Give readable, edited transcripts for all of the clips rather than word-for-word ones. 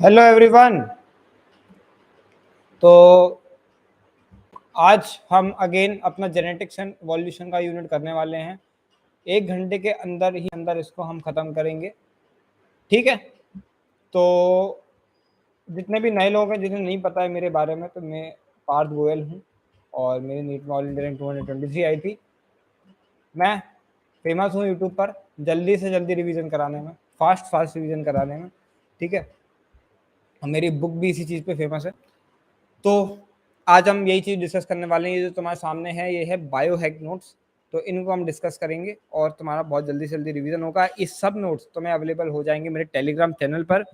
Hello everyone. तो आज हम अगेन अपना जेनेटिक्स एंड इवोल्यूशन का यूनिट करने वाले हैं। 1 घंटे के अंदर इसको हम ख़त्म करेंगे, ठीक है। तो जितने भी नए लोग हैं, जिन्हें नहीं पता है मेरे बारे में, तो मैं पार्थ गोयल हूँ और मेरी नीट में ऑल इंडिया रैंक 223 आई थी। मैं फेमस हूँ यूट्यूब पर जल्दी से जल्दी रिवीजन कराने में, फास्ट रिवीजन कराने में, ठीक है। मेरी बुक भी इसी चीज़ पे फेमस है। तो आज हम यही चीज़ डिस्कस करने वाले हैं। ये जो तुम्हारे सामने है, ये है बायो हैक नोट्स। तो इनको हम डिस्कस करेंगे और तुम्हारा बहुत जल्दी से जल्दी रिवीजन होगा। इस सब नोट्स तुम्हें अवेलेबल हो जाएंगे मेरे टेलीग्राम चैनल पर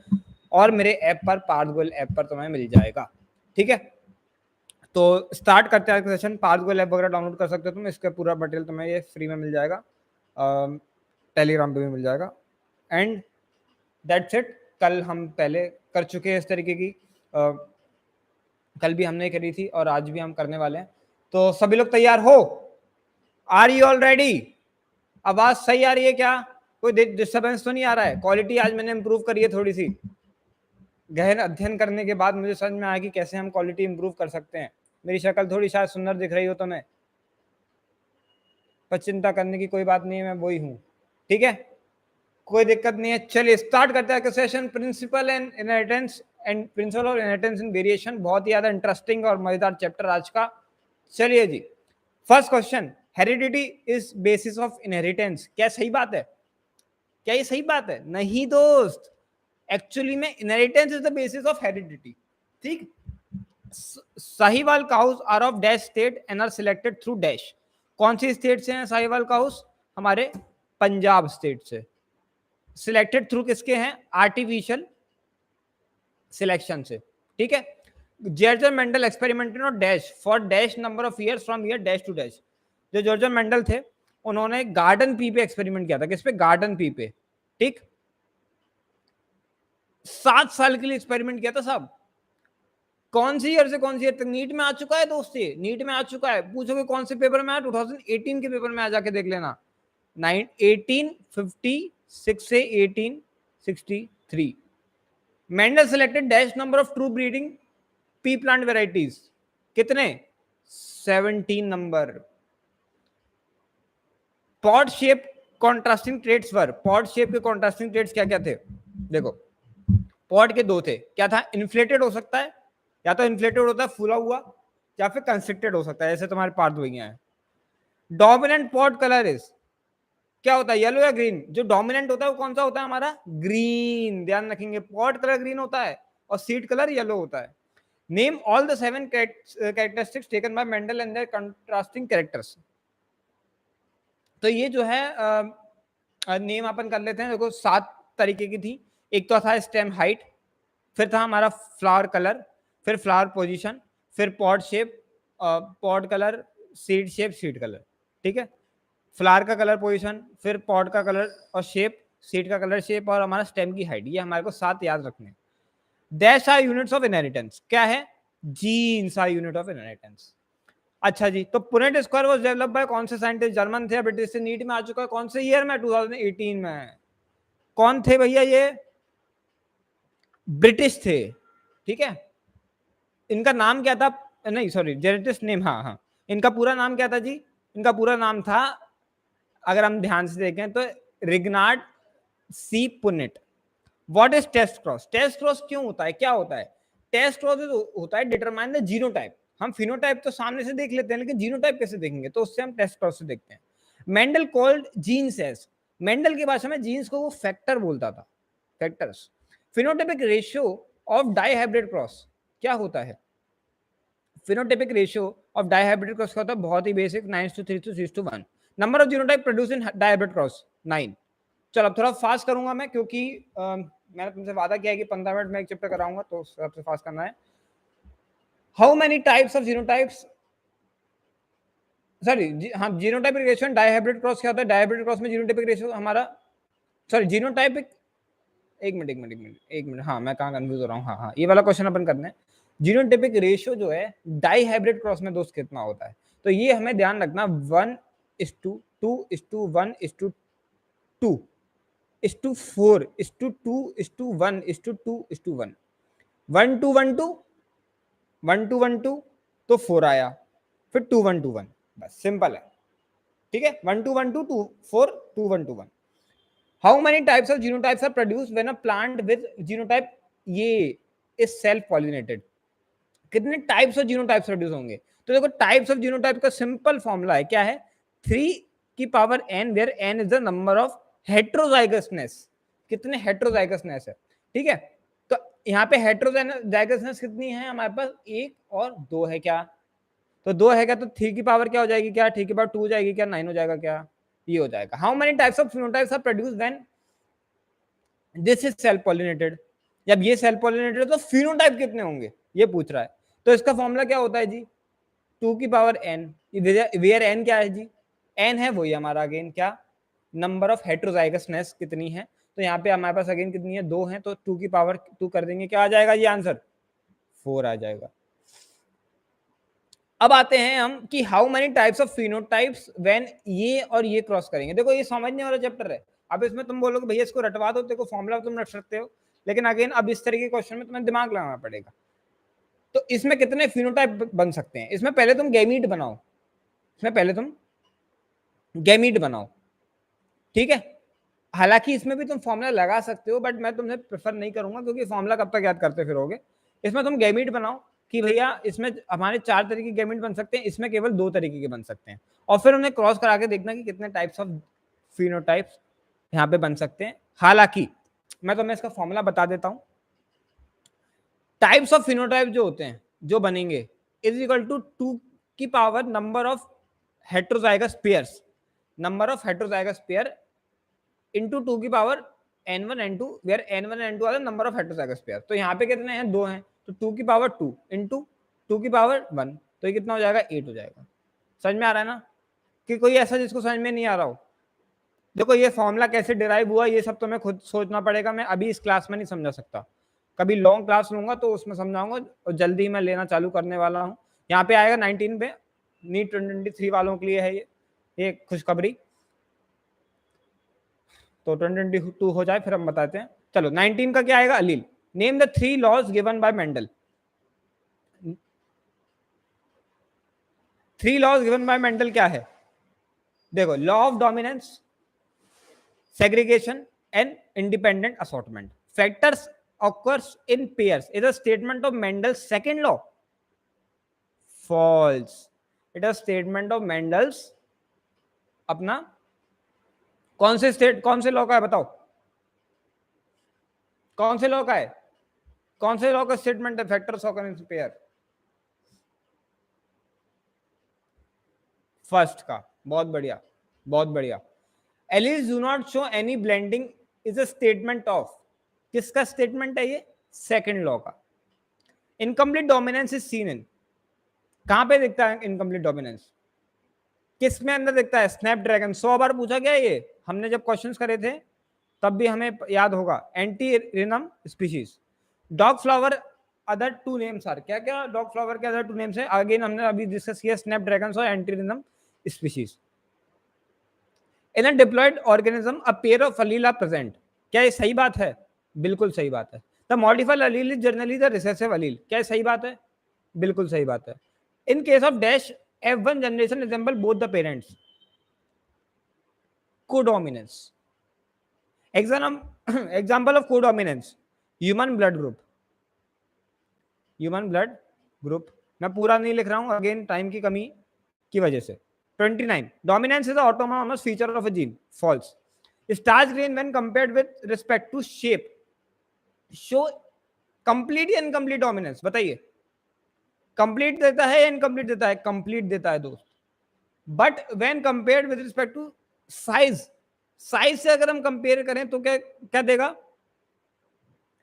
और मेरे ऐप पर, पार्थ गोयल ऐप पर तुम्हें मिल जाएगा, ठीक है। तो स्टार्ट करते हैं सेशन। पार्थ गोयल ऐप वगैरह डाउनलोड कर सकते हो तुम, इसका पूरा मटेरियल तुम्हें ये फ्री में मिल जाएगा, टेलीग्राम पे भी मिल जाएगा। And that's it. कल हम पहले कर चुके हैं इस तरीके की, कल भी हमने करी थी और आज भी हम करने वाले हैं। तो सभी लोग तैयार हो? Are you all ready? आवाज सही आ रही है क्या? कोई डिस्टर्बेंस तो नहीं आ रहा है? क्वालिटी आज मैंने इंप्रूव करी है थोड़ी सी। गहन अध्ययन करने के बाद मुझे समझ में आया कि कैसे हम क्वालिटी इंप्रूव कर सकते हैं। मेरी शक्ल थोड़ी शायद सुंदर दिख रही हो तुम्हें, पर चिंता करने की कोई बात नहीं है, मैं वही हूँ, ठीक है। कोई दिक्कत नहीं है। चलिए स्टार्ट करते हैं session. Principle and inheritance and principle और इनहेरिटेंस इन वेरिएशन, बहुत ही ज्यादा इंटरेस्टिंग और मजेदार चैप्टर आज का। चलिए जी, first question, heredity is basis of inheritance. क्या सही बात है? क्या ये सही बात है? नहीं दोस्त, एक्चुअली में inheritance is the basis of heredity, ठीक। Sahiwal cows are of dash state and are selected through dash. कौन सी स्टेट से हैं साहिवाल काउस? हमारे पंजाब स्टेट से। सिलेक्टेड थ्रू किसके हैं? आर्टिफिशियल सिलेक्शन से, ठीक है। George Mendel experimented on dash for dash number of years from year dash to dash. जो जॉर्ज मेंडल थे, उन्होंने गार्डन पी पे एक्सपेरिमेंट किया था। किस पे? गार्डन पी पे, ठीक। 7 साल के लिए एक्सपेरिमेंट किया था साहब। कौन सी ईयर से कौन सी ईयर तक? नीट में आ चुका है दोस्त, ये नीट में आ चुका है। पूछोगे कौन से पेपर में आया? 2018 के पेपर में आ, जाके देख लेना। 1856 से 1863। Mendel selected dash number of true breeding pea plant varieties. कितने? 17 number. Pod shape contrasting traits were. Pod shape के कॉन्ट्रास्टिंग ट्रेड्स क्या क्या थे? देखो, पॉड के दो थे। क्या था? इन्फ्लेटेड हो सकता है, या तो इन्फ्लेटेड होता है फूला हुआ, या फिर कंस्ट्रिक्टेड हो सकता है, जैसे तुम्हारे पार्थ भैया है। डोमिनेंट पॉड कलर इज, क्या होता है? येलो या ग्रीन? जो डोमिनेंट होता है वो कौन सा होता है? हमारा ग्रीन। ध्यान रखेंगे, पॉड कलर ग्रीन होता है और सीड कलर येलो होता है। Name all the 7 characteristics taken by Mendel and their contrasting characters. तो ये जो है नेम अपन कर लेते हैं। देखो 7 तरीके की थी। एक तो था स्टेम हाइट, फिर था हमारा फ्लावर कलर, फिर फ्लावर पोजीशन, फिर pod shape, pod colour, seed shape, seed colour, ठीक है। फ्लावर का कलर पोजीशन, फिर पॉड का कलर और शेप, सीड का कलर शेप, और हमारा स्टेम की हाइट। ये हमारे को 7 याद रखने। Dash are units of inheritance. क्या है? Genes are unit of inheritance. अच्छा जी, तो Punnett square was develop by कौन से साइंटिस्ट? जर्मन थे, ब्रिटिश से। नीट में आ चुका है कौन से ईयर में? 2018 में। कौन थे भैया ये? ब्रिटिश थे, ठीक है। इनका नाम क्या था? नहीं सॉरी, जेनेटिस्ट नेम, हाँ हाँ। इनका पूरा नाम क्या था जी? इनका पूरा नाम था, अगर हम ध्यान से देखें तो, Reginald C Punnett. What is test cross? Test cross क्यों होता है? क्या होता है? टेस्ट क्रॉस होता है डिटरमाइन द जीनोटाइप। हम फिनोटाइप तो सामने से देख लेते हैं, लेकिन जीनोटाइप कैसे देखेंगे? तो उससे हम टेस्ट क्रॉस से देखते हैं। Mendel called genes as, Mendel की भाषा में जीन्स को वो फैक्टर बोलता था, factors. Phenotypic ratio of dihybrid cross क्या होता है? Phenotypic ratio of dihybrid cross क्या होता है? बहुत ही basic, 9:3:6:1। Number of genotype produce in dihybrid cross 9। चलो अब थोड़ा फास्ट करूंगा मैं, क्योंकि मैंने तुमसे वादा किया है कि 15 मिनट में एक चैप्टर कराऊंगा, तो सबसे फास्ट करना है। How many types of genotypes, sorry हाँ, जीनोटाइपिक रेशियो डाइहाइब्रिड क्रॉस क्या होता है? डाइहाइब्रिड क्रॉस में जीनोटाइपिक रेशियो हमारा, सॉरी जीनोटाइपिक, एक मिनट, हाँ मैं कहाँ कंफ्यूज हो रहा हूँ। हाँ हाँ, ये वाला क्वेश्चन अपन करना है। जीनोटाइपिक रेशियो जो है डाइहाइब्रिड क्रॉस में दोस्त कितना होता है? तो ये हमें ध्यान रखना, 1:2:1:2:2:4:2:1:2:1। 1 2 1 2 1 2 1 2 तो 4 आया, फिर 2 1 2 1, बस सिंपल है। ठीक है, 1 2 1 2 2 4 2 1 2 1। How many types of genotypes are produced when a plant with genotype ये इज सेल्फ पॉलिनेटेड? कितने टाइप्स ऑफ जीनोटाइप्स प्रोड्यूस होंगे? तो देखो टाइप्स ऑफ जीनोटाइप का सिंपल फॉर्मूला है, क्या है? 3 की power n, where n is the number of heterozygousness. कितने हेट्रोजाइगसनेस है, ठीक है? तो यहाँ पे हेट्रोजाइगसनेस कितनी है हमारे पास? 1 और 2 है क्या? तो 2 है क्या? तो 3 की पावर क्या हो जाएगी? क्या 3 की पावर 2 हो जाएगी क्या? 9 हो जाएगा क्या? ये हो जाएगा। How many types of phenotypes are produced when this is self pollinated? जब ये सेल्फ पॉलिनेटेड है तो फिनोटाइप कितने होंगे, ये पूछ रहा है। तो इसका फॉर्मूला क्या होता है जी? 2 की पावर n, वेयर n क्या है जी? n है वही हमारा अगेन क्या? नंबर ऑफ हेट्रोजाइगसनेस कितनी है? तो यहाँ पे हमारे पास अगेन कितनी है? 2 है, तो 2 की पावर 2 कर देंगे, क्या आ जाएगा ये आंसर? 4 आ जाएगा। अब आते हैं हम कि how many types of phenotypes when ये और ये क्रॉस करेंगे। देखो ये समझने वाला चैप्टर है। अब इसमें तुम बोलोगे भैया इसको रटवा दो, देखो फॉर्मूला तुम रट सकते हो, लेकिन अगेन अब इस तरह के क्वेश्चन में तुम्हें दिमाग लगाना पड़ेगा। तो इसमें कितने फिनोटाइप बन सकते हैं? इसमें पहले तुम गैमीट बनाओ, इसमें पहले तुम गैमीट बनाओ, ठीक है? हालांकि इसमें भी तुम फॉर्मूला लगा सकते हो, बट मैं तुम्हें प्रेफर नहीं करूंगा, क्योंकि फॉर्मूला कब तक याद करते फिरोगे। इसमें तुम गैमीट बनाओ कि भैया इसमें हमारे 4 तरीके के गैमीट बन सकते हैं, इसमें केवल 2 तरीके के बन सकते हैं, और फिर उन्हें क्रॉस करा के देखना कि कितने टाइप्स ऑफ फिनोटाइप्स यहाँ पे बन सकते हैं। हालांकि मैं तुम्हें इसका फॉर्मूला बता देता हूं। टाइप्स ऑफ फिनोटाइप जो होते हैं, जो बनेंगे, इज इक्वल टू 2 की power number of heterozygous pairs, number of heterozygous pair into 2 की power n1 n2, where n1 n2 are the number of heterozygous pair. तो यहाँ पे कितने हैं? 2 हैं, तो 2 की पावर 2 इंटू 2 की पावर 1, तो ये कितना हो जाएगा? 8 हो जाएगा। समझ में आ रहा है ना? कि कोई ऐसा जिसको समझ में नहीं आ रहा हो? देखो ये फॉर्मूला कैसे डिराइव हुआ ये सब तुम्हें खुद सोचना पड़ेगा, मैं अभी इस क्लास में नहीं समझा सकता। कभी लॉन्ग क्लास लूंगा तो उसमें समझाऊंगा, और जल्दी ही मैं लेना चालू करने वाला हूँ। यहाँ पे आएगा 19 पे, नीट 2023 वालों के लिए है ये खुशखबरी। तो 2022 हो जाए फिर हम बताते हैं। चलो 19 का क्या आएगा? Allele. Name the 3 laws given by Mendel. 3 laws given by Mendel क्या है? देखो, law of dominance, segregation and independent assortment. Factors occurs in pairs is a statement of Mendel's second law. False. It is a statement of Mendel's अपना कौन से law का है बताओ? कौन से लॉ का है? कौन से लॉ का स्टेटमेंट है? Factors occur in pair, first का। बहुत बढ़िया, बहुत बढ़िया। Alleles do not show any blending is a statement of, किसका स्टेटमेंट है ये? सेकंड लॉ का। Incomplete dominance is seen in, कहां पे दिखता है इनकम्प्लीट डोमिनेंस? किस में अंदर दिखता है? स्नैपड्रैगन। 100 बार पूछा गया ये, हमने जब क्वेश्चंस करे थे तब भी हमें याद होगा। Antirrhinum species. Dog flower other 2 names are, क्या क्या डॉग फ्लावर के अदर 2 नेम्स है? अगेन हमने अभी डिस्कस किया, स्नैपड्रैगन और Antirrhinum species. In a diploid organism a pair of allele are present, क्या ये सही बात है? बिल्कुल सही बात है। The modified allele is generally the recessive allele, क्या ये सही बात है? बिल्कुल सही बात है। In case of dash F1 generation resemble both the parents. Codominance. Example of codominance. Human blood group. Human blood group. मैं पूरा नहीं लिख रहा हूं, अगेन टाइम की कमी की वजह से। 29. Dominance is the autonomous feature of a gene. False. Starch grain when compared with respect to shape show complete या incomplete dominance. बताइए, कंप्लीट देता है या इनकम्प्लीट देता है? कंप्लीट देता है दोस्त। But when compared with respect to size, size से अगर हम कंपेयर करें तो क्या क्या देगा?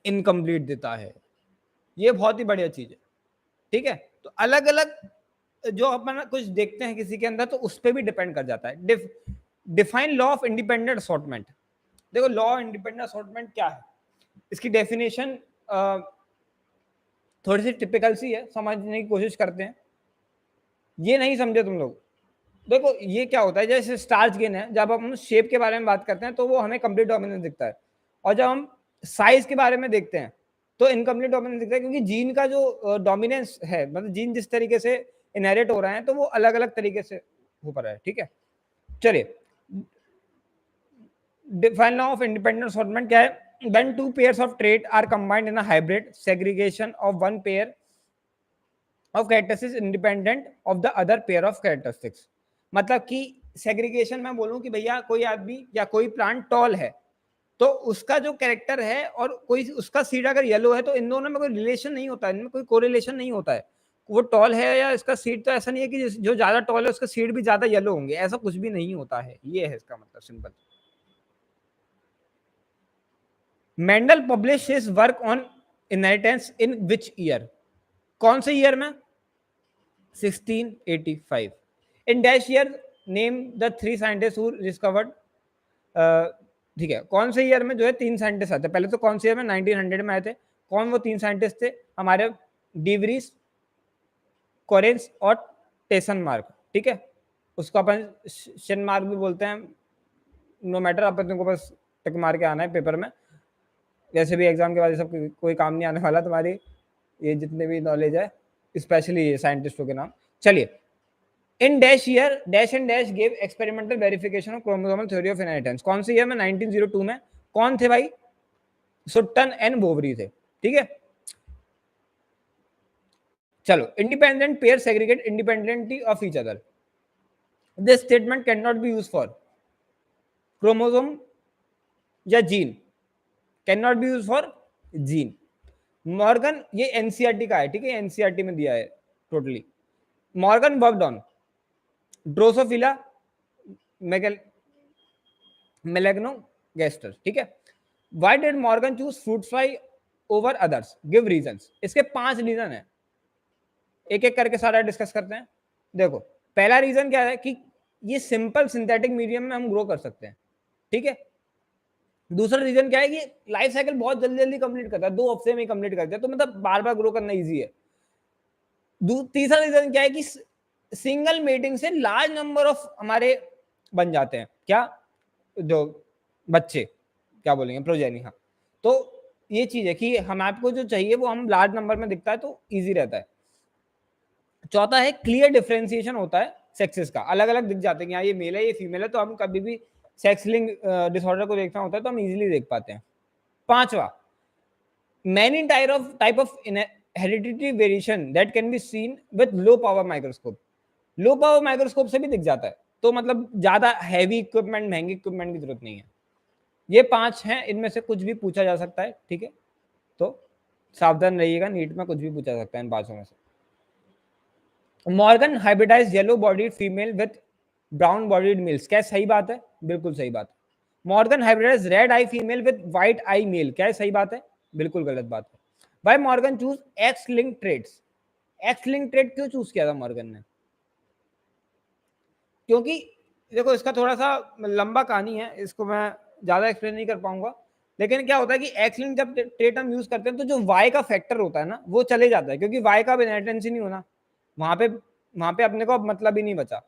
इनकम्प्लीट देता है। ये बहुत ही बढ़िया चीज है, ठीक है? तो अलग अलग जो अपन कुछ देखते हैं किसी के अंदर, तो उस पर भी डिपेंड कर जाता है। Define law of independent assortment. देखो लॉ ऑफ इंडिपेंडेंट असॉर्टमेंट क्या है, इसकी डेफिनेशन थोड़ी सी टिपिकल सी है, समझने की कोशिश करते हैं। ये नहीं समझे तुम लोग? देखो ये क्या होता है, जैसे स्टार्च गेन है, जब हम शेप के बारे में बात करते हैं तो वो हमें कंप्लीट डोमिनेंस दिखता है, और जब हम साइज के बारे में देखते हैं तो इनकम्प्लीट डोमिनेंस दिखता है, क्योंकि जीन का जो डोमिनेंस है, मतलब जीन जिस तरीके से इनहेरिट हो रहे हैं तो वो अलग अलग तरीके से हो पा रहा है। ठीक है, चलिए define law of independent assortment क्या है? when two pairs of trait are combined in a hybrid, segregation of one pair of characteristics independent of the other pair of characteristics। मतलब कि सेग्रीगेशन में बोलूं कि भैया कोई आदमी या कोई प्लांट टॉल है, तो उसका जो कैरेक्टर है और कोई उसका सीड अगर येलो है, तो इन दोनों में कोई रिलेशन नहीं होता है, इनमें कोई कोरिलेशन नहीं होता है। वो टॉल है या इसका सीड, तो ऐसा नहीं है कि जो ज्यादा टॉल है उसका सीड भी ज्यादा येलो होंगे, ऐसा कुछ भी नहीं होता है। ये है इसका मतलब, simple. Mendel publish his work on inheritance in which year? कौन से ईयर में? 1685। इन dash year name the three scientist who discovered. ठीक है, कौन से ईयर में जो है तीन साइंटिस्ट आते हैं? पहले तो कौन से ईयर में? 1900 में आए थे। कौन वो तीन साइंटिस्ट थे? हमारे डिवरीज, कोरेंस और टेसन मार्क। ठीक है, उसको अपन शन मार्क भी बोलते हैं। नो मैटर, अपन तुमको बस टिक मार के आना है पेपर में। वैसे भी एग्जाम के बाद सब कोई काम नहीं आने वाला तुम्हारी, ये जितने भी नॉलेज है, स्पेशली ये साइंटिस्टों के नाम। चलिए, इन dash year dash and dash give experimental verification of chromosomal theory of inheritance. कौन से ईयर में? 1902 में। कौन थे भाई? सुट्टन एंड बोवरी थे। ठीक है, चलो, independent pair segregate independently of each other. This statement can not be use for chromosome या gene, can not be use for gene. Morgan, ये एनसीईआरटी का है। ठीक है, एनसीईआरटी में दिया है totally. Morgan worked on Drosophila melanogaster. ठीक है, why did Morgan choose fruit fly over others? Give reasons. इसके 5 रीजन है, एक एक करके सारा डिस्कस करते हैं। देखो, पहला रीजन क्या है कि ये सिंपल सिंथेटिक मीडियम में हम ग्रो कर सकते हैं। ठीक है, दूसरा रीजन क्या है कि लाइफ साइकिल बहुत जल्दी जल्दी कंप्लीट करता है, 2 हफ्ते में कंप्लीट करता है, तो मतलब बार बार ग्रो करना इजी है। तीसरा रीजन क्या है कि सिंगल मेटिंग से लार्ज नंबर ऑफ हमारे बन जाते हैं, क्या जो बच्चे, क्या बोलेंगे, प्रोजेनी। हाँ, तो ये चीज है कि हम आपको जो चाहिए वो हम लार्ज नंबर में दिखता है तो इजी रहता है। चौथा है क्लियर डिफरेंशिएशन होता है सेक्सेस का, अलग अलग दिख जाते हैं कि हाँ ये मेल है ये फीमेल है, तो हम कभी भी सेक्स लिंक डिसऑर्डर को देखना होता है तो हम इजीली देख पाते हैं। पांचवा, many type of hereditary variation that can be seen with low power microscope। Low power microscope से भी दिख जाता है, तो मतलब ज्यादा हैवी इक्विपमेंट, महंगे इक्विपमेंट की जरूरत नहीं है। ये 5 हैं, इनमें से कुछ भी पूछा जा सकता है। ठीक है, तो सावधान रहिएगा, नीट में कुछ भी पूछा जा सकता है इन 5 में से। Morgan hybridise yellow bodied female with brown bodied males. क्या सही बात है? बिल्कुल सही बात है। Morgan hybridise red eye female with white eye male. क्या सही बात है? बिल्कुल गलत बात है। Why Morgan choose x linked traits? X linked trait क्यों चूज किया था मॉर्गन ने? क्योंकि देखो, इसका थोड़ा सा लंबा कहानी है, इसको मैं ज्यादा एक्सप्लेन नहीं कर पाऊंगा, लेकिन क्या होता है कि एक्स लिंक जब ट्रेड हम यूज करते हैं तो जो वाई का फैक्टर होता है ना वो चले जाता है, क्योंकि वाई का इनहेरिटेंस ही नहीं होना वहां पे अपने को अब मतलब ही नहीं बचा।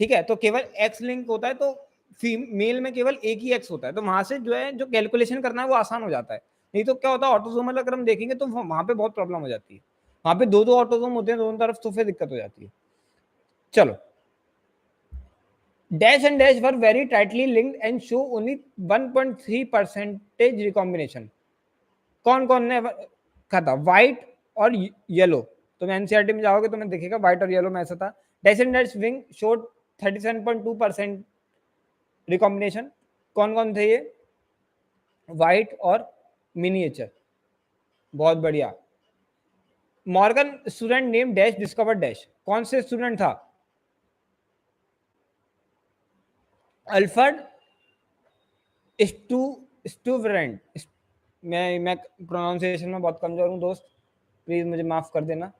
ठीक है, तो केवल एक्स लिंक होता है, तो फीमेल में केवल एक ही एक्स होता है, तो वहां से जो है जो कैलकुलेशन करना है वो आसान हो जाता है। नहीं तो क्या होता है, ऑटोसोमल अगर हम देखेंगे तो वहां पे बहुत प्रॉब्लम हो जाती है, वहां पे दो ऑटोसोम होते हैं दोनों तरफ, तो फिर दिक्कत हो जाती है। चलो, dash and dash were very tightly linked and show only 1.3% recombination. कौन कौन ने कहा था? व्हाइट और येलो। तुम एनसीईआरटी में जाओगे तो तुम्हें दिखेगा व्हाइट और येलो में ऐसा था। Dash and dash wing showed 37.2% recombination. कौन कौन थे ये? व्हाइट और मिनिएचर। बहुत बढ़िया। Morgan student name dash discover dash. कौन से स्टूडेंट था? अल्फ्रेड स्टूवरेंट। मैं प्रोनाउंसिएशन में बहुत कमजोर हूं दोस्त, प्लीज मुझे माफ कर देना।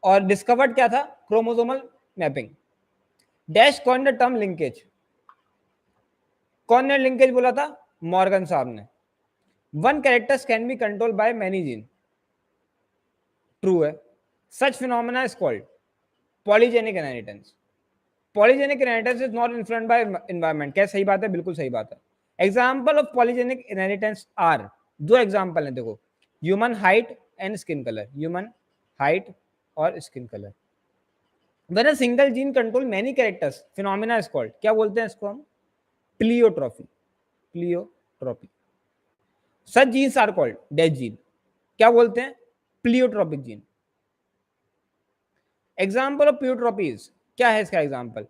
और डिस्कवर्ड क्या था? Chromosomal mapping. डैश कौन ने टर्म लिंकेज? कौन ने लिंकेज बोला था? मॉर्गन साहब ने। One characters can be control by many gene. True है। Such phenomena is called polygenic inheritance. Polygenic inheritance is not influenced by environment. क्या सही बात है? बिल्कुल सही बात है। Example of polygenic inheritance are दो एग्जांपल हैं देखो, human height and skin colour, human height और skin colour. When a single gene control many characters phenomena is called, क्या बोलते हैं इसको हम? Pleiotropy, pleiotropy. Such genes are called dash gene, क्या बोलते हैं? Pleiotropic gene. Example of pleiotropies, क्या है इसका example?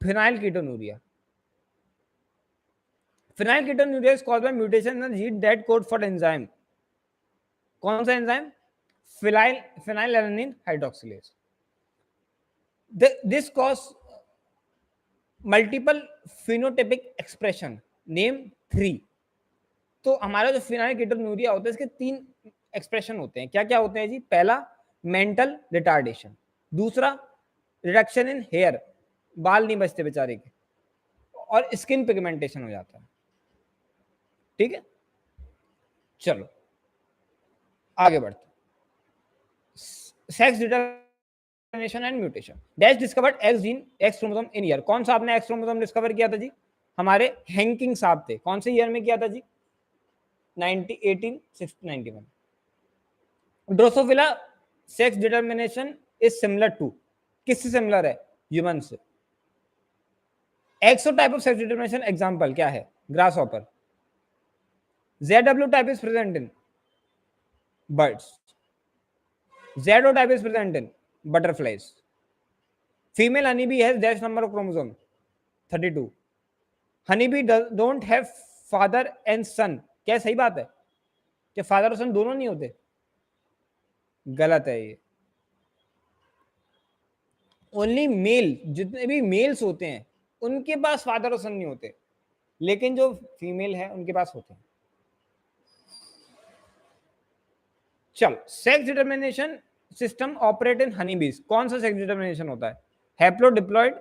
Phenylketonuria. Phenylketonuria is called by mutation in the gene that code for enzyme, कौन सा enzyme? Phenylalanine hydroxylase. This cause multiple phenotypic expression, name 3। तो हमारा जो फिनाइल कीटोनूरिया होता है इसके 3 एक्सप्रेशन होते हैं, क्या क्या होते हैं जी? पहला मेंटल रिटार्डेशन, दूसरा रिडक्शन इन हेयर, बाल नहीं बचते बेचारे के, और स्किन पिगमेंटेशन हो जाता है। ठीक है, चलो आगे बढ़ते। Sex determination and mutation. Dash discovered x gene, x chromosome in year, कौन सा आपने एक्स क्रोमोसोम डिस्कवर किया था जी? हमारे हैंकिंग साहब थे, कौन से ईयर में किया था जी? 1891। Drosophila sex determination is similar to, किससे सिमिलर है? ह्यूमन से। XO type of sex determination example क्या है? Grasshopper. ZW type is present in birds, ZO type is present in butterflies. Female honey bee has dash number of chromosome 32। Honey bee don't have father and son, क्या सही बात है कि father और सन दोनों नहीं होते? गलत है ये। ओनली मेल, जितने भी मेल्स होते हैं उनके पास फादर और सन नहीं होते, लेकिन जो फीमेल है उनके पास होते हैं। चल, sex determination system operate in honey बीज, कौन सा सेक्स डिटरमिनेशन होता है? हैप्लोडिप्लॉइड।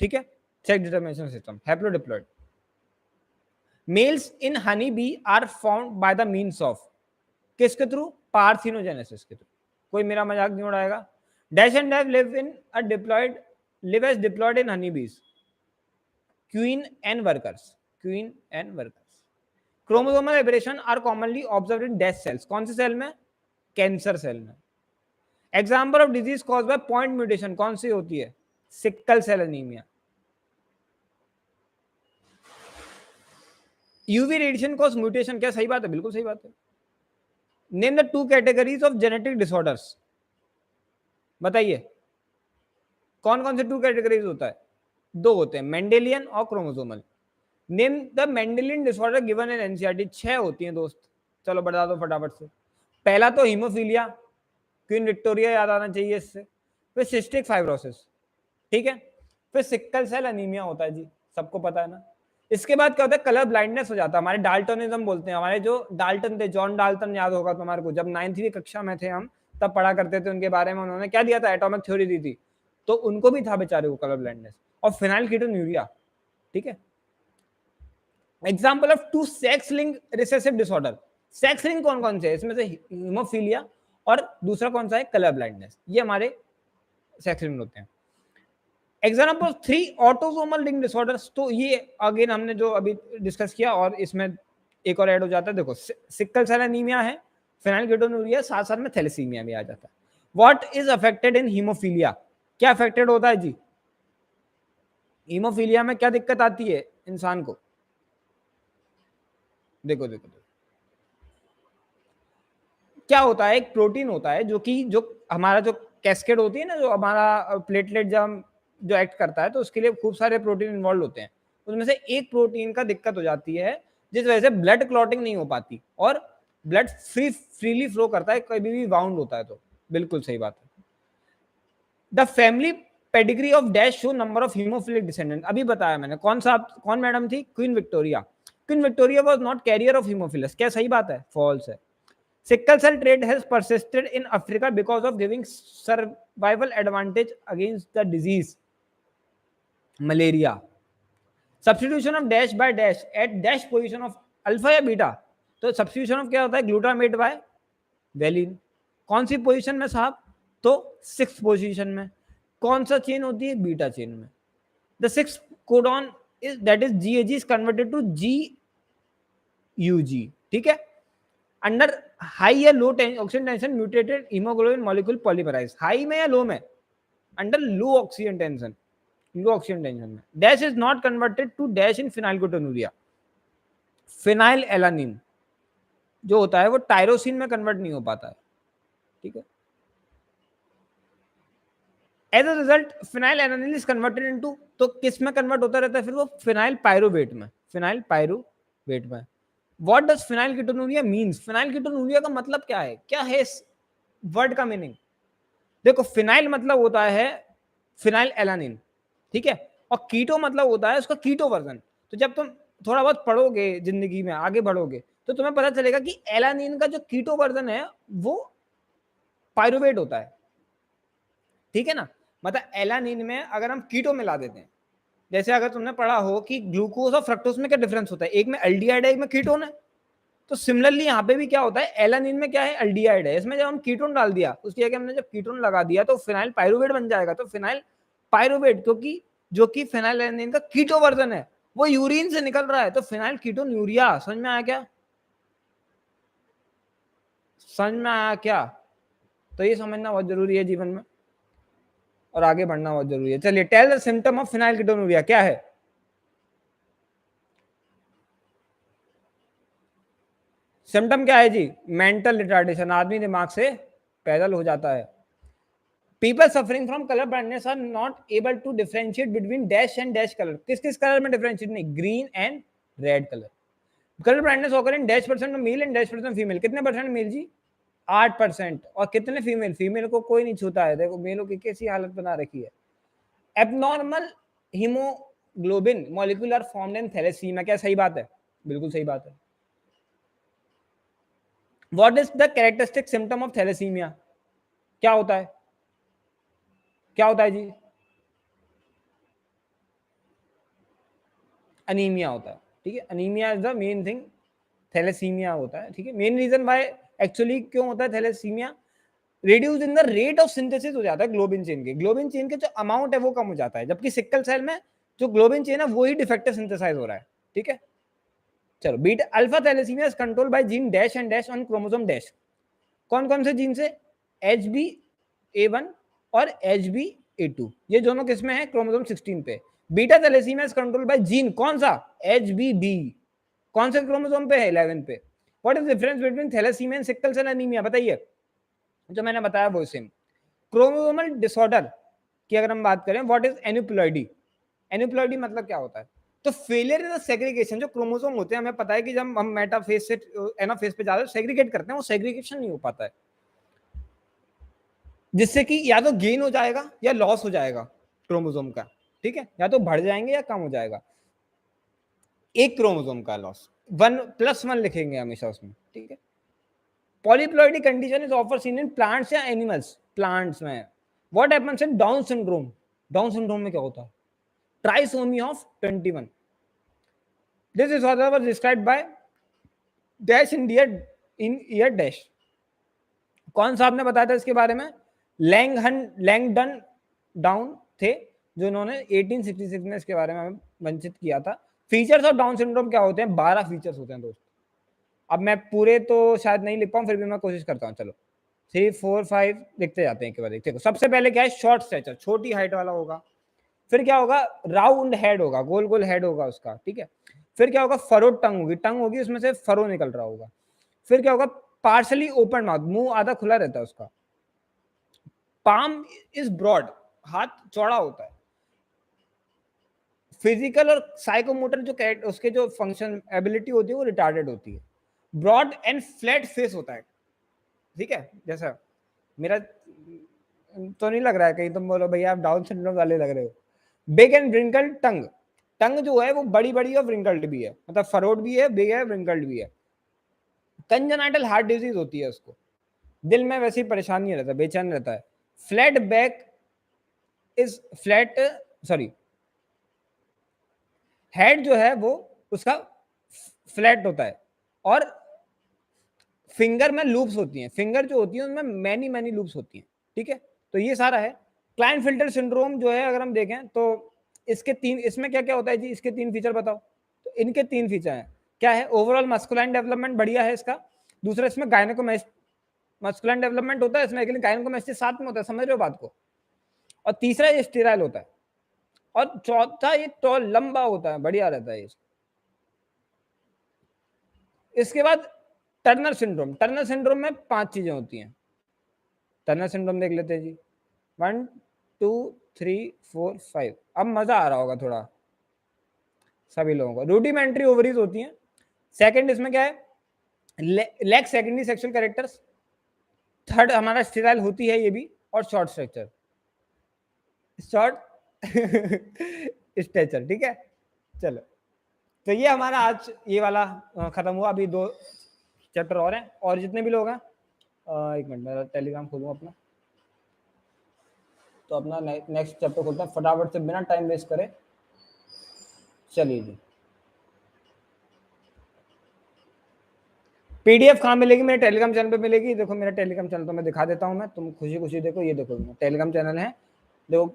ठीक है, sex determination system haplodiploid. Males in honey bee are found by the means of, किसके थ्रू? पार्थिनोजेनेसिस के थ्रू। कोई मेरा मजाक नहीं उड़ाएगा। Dash and dash live in a diploid, live as diploid in honey bees, queen and workers, queen and workers. Chromosomal aberration are commonly observed in dash cells, कौन से cell में? Cancer cell में। Example of disease cause by point mutation, कौन सी होती है? Sickle cell anaemia. UV radiation cause mutation, क्या सही बात है? बिल्कुल सही बात है। Name the 2 categories of genetic disorders, बताइए कौन कौन से 2 कैटेगरीज होता है? 2 होते हैं, मेंडेलियन और chromosomal. Name the Mendelian disorder given in NCERT, 6 होती हैं दोस्त, चलो बता दो फटाफट से। पहला तो हीमोफीलिया, क्वीन विक्टोरिया याद आना चाहिए इससे। फिर सिस्टिक फाइब्रोसिस, ठीक है। फिर सिक्कल सेल एनीमिया होता है जी, सबको पता है ना। इसके बाद क्या होता है? कलर ब्लाइंडनेस हो जाता है, हमारे डाल्टनिज्म बोलते हैं। हमारे जो डाल्टन थे, जॉन डाल्टन, याद होगा तुम्हारे को, जब 9वीं कक्षा में थे हम तब पढ़ा करते थे उनके बारे में। उन्होंने क्या दिया था? एटॉमिक थ्योरी दी थी, तो उनको भी था बेचारे को कलर ब्लाइंडनेस। और फिनाइल कीटोन्यूरिया, ठीक है। Example of 2 sex link recessive disorder, sex link कौन कौन से? इसमें से हीमोफीलिया और दूसरा कौन सा है? Colour blindness. ये हमारे सेक्स लिंक होते हैं। एग्जाम्पल 3 ऑटोसोमल लिंक डिसऑर्डर्स, तो ये अगेन हमने जो अभी डिस्कस किया, और इसमें एक और ऐड हो जाता है, देखो सिक्कल सेल एनीमिया है, फिनाइल कीटोन्यूरिया, साथ साथ में थैलेसीमिया भी आ जाता है। What is affected in haemophilia, क्या अफेक्टेड होता है जी? हीमोफीलिया में क्या दिक्कत आती है इंसान को? देखो देखो देखो, क्या होता है? एक प्रोटीन होता है जो कि जो हमारा जो कैस्केड होती है ना, जो हमारा प्लेटलेट जब जो एक्ट करता है, तो उसके लिए खूब सारे प्रोटीन इन्वॉल्व होते हैं। उसमें से एक प्रोटीन का दिक्कत हो जाती है, जिस वजह से ब्लड क्लॉटिंग नहीं हो पाती और ब्लड फ्रीली फ्लो करता है, कभी भी बाउंड होता है। तो बिल्कुल सही बात है। The family pedigree of dash show number of haemophilic descendant, अभी बताया मैंने। कौन मैडम थी? Queen Victoria. Queen Victoria was not carrier of haemophilus, क्या सही बात है? फॉल्स है। Sickle cell trait has persisted in Africa because of giving survival advantage against the disease malaria. Substitution of dash by dash at dash position of alpha या beta, तो substitution of क्या होता है? Glutamate by valine. कौन सी position में साहब? तो 6th पोजीशन में। कौन सा चेन होती है? बीटा चेन में। The 6th codon is that is GAG is converted to GUG, ठीक है। अंडर हाई या low oxygen tension mutated haemoglobin molecule polymerise, high में या लो में, under low oxygen tension, low oxygen tension में dash is not converted to dash in phenylketonuria, phenylalanine जो होता है वो टायरोसिन में कन्वर्ट नहीं हो पाता है, ठीक है। As a result phenylalanine is converted into, तो किस में कन्वर्ट होता रहता है फिर वो, फिनाइल पायरुवेट में, फिनाइल पायरुवेट में। What does phenylketonuria means, phenylketonuria का मतलब क्या है इस वर्ड का मीनिंग? देखो फिनाइल मतलब होता है फिनाइल एलानिन, ठीक है, और कीटो मतलब होता है उसका कीटो वर्जन। तो जब तुम थोड़ा बहुत पढ़ोगे जिंदगी में आगे बढ़ोगे तो तुम्हें पता चलेगा कि एलानिन का जो कीटो वर्जन है वो पायरुवेट होता है, ठीक है ना। मतलब एलानिन में अगर हम कीटो मिला देते हैं, जैसे अगर तुमने पढ़ा हो कि ग्लूकोज और फ्रक्टोज में क्या डिफरेंस होता है, एक में एल्डिहाइड है एक में कीटोन है, तो सिमिलरली यहाँ पे भी क्या होता है, एलानिन में क्या है, एल्डिहाइड है, इसमें जब हम कीटोन डाल दिया उसकी जगह हमने जब कीटोन लगा दिया तो फिनाइल पायरुवेट बन जाएगा। तो फिनाइल पायरुवेट क्योंकि जो कि फिनाइल एलानिन का कीटो वर्जन है वो यूरिन से निकल रहा है, तो फिनाइल कीटोन यूरिया। समझ में आया क्या? समझ में आया क्या? तो ये समझना बहुत जरूरी है जीवन में और आगे बढ़ना बहुत जरूरी है। चलिए, tell the symptom of phenylketonuria क्या है? सिम्टम क्या है जी? मेंटल रिटार्डेशन, आदमी दिमाग से पैदल हो जाता है। People suffering from colour blindness are not able to differentiate between dash and dash colour, किस किस कलर में डिफरेंशिएट नहीं, green and red colour. Colour blindness occur in dash percent male and dash percent female, कितने percent male जी? 8%। और कितने female? Female को कोई नहीं छूता है, देखो मेलों की कैसी हालत बना रखी है। Abnormal haemoglobin molecule are formed in thalassaemia, क्या सही बात है? बिल्कुल सही बात है। What is the characteristic symptom of thalassaemia, क्या होता है? क्या होता है जी? अनीमिया होता है, ठीक है। Anaemia is the main thing, thalassaemia होता है, ठीक है। मेन रीजन वाई एक्चुअली क्यों होता है thalassaemia, reduce in the rate of synthesis हो जाता है ग्लोबिन चेन के, ग्लोबिन चेन के जो अमाउंट है वो कम हो जाता है, जबकि सिक्कल सेल में जो ग्लोबिन चेन है वो ही डिफेक्टिव सिंथेसाइज हो रहा है, ठीक है। चलो, beta alpha thalassaemia is control by gene dash and dash on chromosome dash, कौन कौन से जीन से? HbA1 और HbA2, ये दोनों किसमें है? क्रोमोसोम 16 पे। Beta thalassaemia is control by gene कौन सा? HbB, कौन से क्रोमोसोम पे है? 11 पे। What is difference between thalassaemia and sickle cell anaemia, बताइए। जो मैंने बताया वो सेम। क्रोमोसोमल डिसऑर्डर की अगर हम बात करें, व्हाट इज एन्यूप्लॉइडी, एन्यूप्लॉइडी मतलब क्या होता है? तो फेलियर इन द सेग्रीगेशन, जो क्रोमोसोम होते हैं हमें पता है कि जब हम मेटाफेज से एनाफेज पे जाते हैं सेग्रीगेट करते हैं, वो सेग्रीगेशन नहीं हो पाता है, जिससे कि या तो गेन हो जाएगा या लॉस हो जाएगा क्रोमोसोम का, ठीक है, या तो बढ़ जाएंगे या कम हो जाएगा। एक क्रोमोसोम का लॉस, 1+1 लिखेंगे हमेशा उसमें, ठीक है। Polyploidy condition is offer seen in plants या एनिमल्स, प्लांट्स में। What happens in down syndrome, down syndrome में क्या होता है? Trisomy of 21, this is was described bye dash in year dash, कौन सा आपने बताया था इसके बारे में? लैंगडन डाउन थे जो इन्होंने 1866 में इसके बारे में हमें वंचित किया था। फीचर्स ऑफ डाउन सिंड्रोम क्या होते हैं? 12 फीचर्स होते हैं दोस्त। अब मैं पूरे तो शायद नहीं लिख पाऊं, फिर भी मैं कोशिश करता हूं। चलो 3 4 5 लिखते जाते हैं एक बार। देखो सबसे पहले क्या है? शॉर्ट स्टैचर, छोटी हाइट वाला होगा। फिर क्या होगा? राउंड हेड होगा, गोल गोल हेड होगा उसका, ठीक है। फिर क्या होगा? फरोड टंग होगी, टंग होगी उसमें से फरो निकल रहा होगा। फिर क्या होगा? पार्शली ओपन माउथ, मुंह आधा खुला रहता है उसका। पाम इज ब्रॉड, हाथ चौड़ा होता है। फिजिकल और साइकोमोटर जो उसके जो फंक्शन एबिलिटी होती है वो रिटार्डेड होती है। ब्रॉड एंड फ्लैट फेस होता है, ठीक है। जैसा मेरा तो नहीं लग रहा है कहीं तुम बोलो भैया आप डाउन सिंड्रोम वाले लग रहे हो। बिग एंड व्रिंकल्ड टंग, टंग जो है वो बड़ी बड़ी और व्रिंकल्ड भी है, मतलब फरोड भी है, बिग है, व्रिंकल्ड भी है। कंजेनाइटल हार्ट डिजीज होती है उसको, दिल में वैसी परेशानी रहता है, बेचैन रहता है। Flat back is flat, sorry, head जो है वो उसका फ्लैट होता है। और फिंगर में लूप्स होती हैं, फिंगर जो होती है उनमें मैनी मैनी लूप्स होती हैं, ठीक है। तो ये सारा है। क्लाइनफिल्टर सिंड्रोम जो है अगर हम देखें तो इसके तीन, इसमें क्या क्या होता है जी? इसके तीन फीचर बताओ। तो इनके तीन फीचर हैं, क्या है? ओवरऑल मस्कुलाइन डेवलपमेंट बढ़िया है इसका, दूसरा इसमें मस्कुलिन डेवलपमेंट होता है इसमें, लेकिन गायनेकोमैस्टिस साथ में होता है, समझ रहे हो बात को। और तीसरा ये स्टेराइल होता है, और चौथा ये टॉल लंबा होता है, बढ़िया रहता है ये। इसके बाद टर्नर सिंड्रोम। टर्नर सिंड्रोम में 5 चीजें होती हैं। टर्नर सिंड्रोम देख लेते हैं जी, 1 2 3 4 5। अब मजा आ रहा होगा थोड़ा सभी लोगों को। रूडिमेंट्री ओवरीज होती हैं। सेकंड इसमें क्या है, lack secondary sexual characters. Third हमारा स्टेराइल होती है ये भी, और शॉर्ट स्ट्रक्चर, शॉर्ट स्ट्रेचर, ठीक है। चलो, तो ये हमारा आज ये वाला खत्म हुआ। अभी 2 चैप्टर और हैं, और जितने भी लोग हैं, एक मिनट मेरा टेलीग्राम खोलूँ अपना, तो अपना नेक्स्ट चैप्टर खोलते हैं फटाफट से बिना टाइम वेस्ट करे। चलिए जी, पीडीएफ कहाँ मिलेगी? मेरे टेलीग्राम चैनल पे मिलेगी। देखो मेरा टेलीग्राम चैनल तो मैं दिखा देता हूँ मैं, तुम खुशी खुशी देखो। ये देखो टेलीग्राम चैनल है, देखो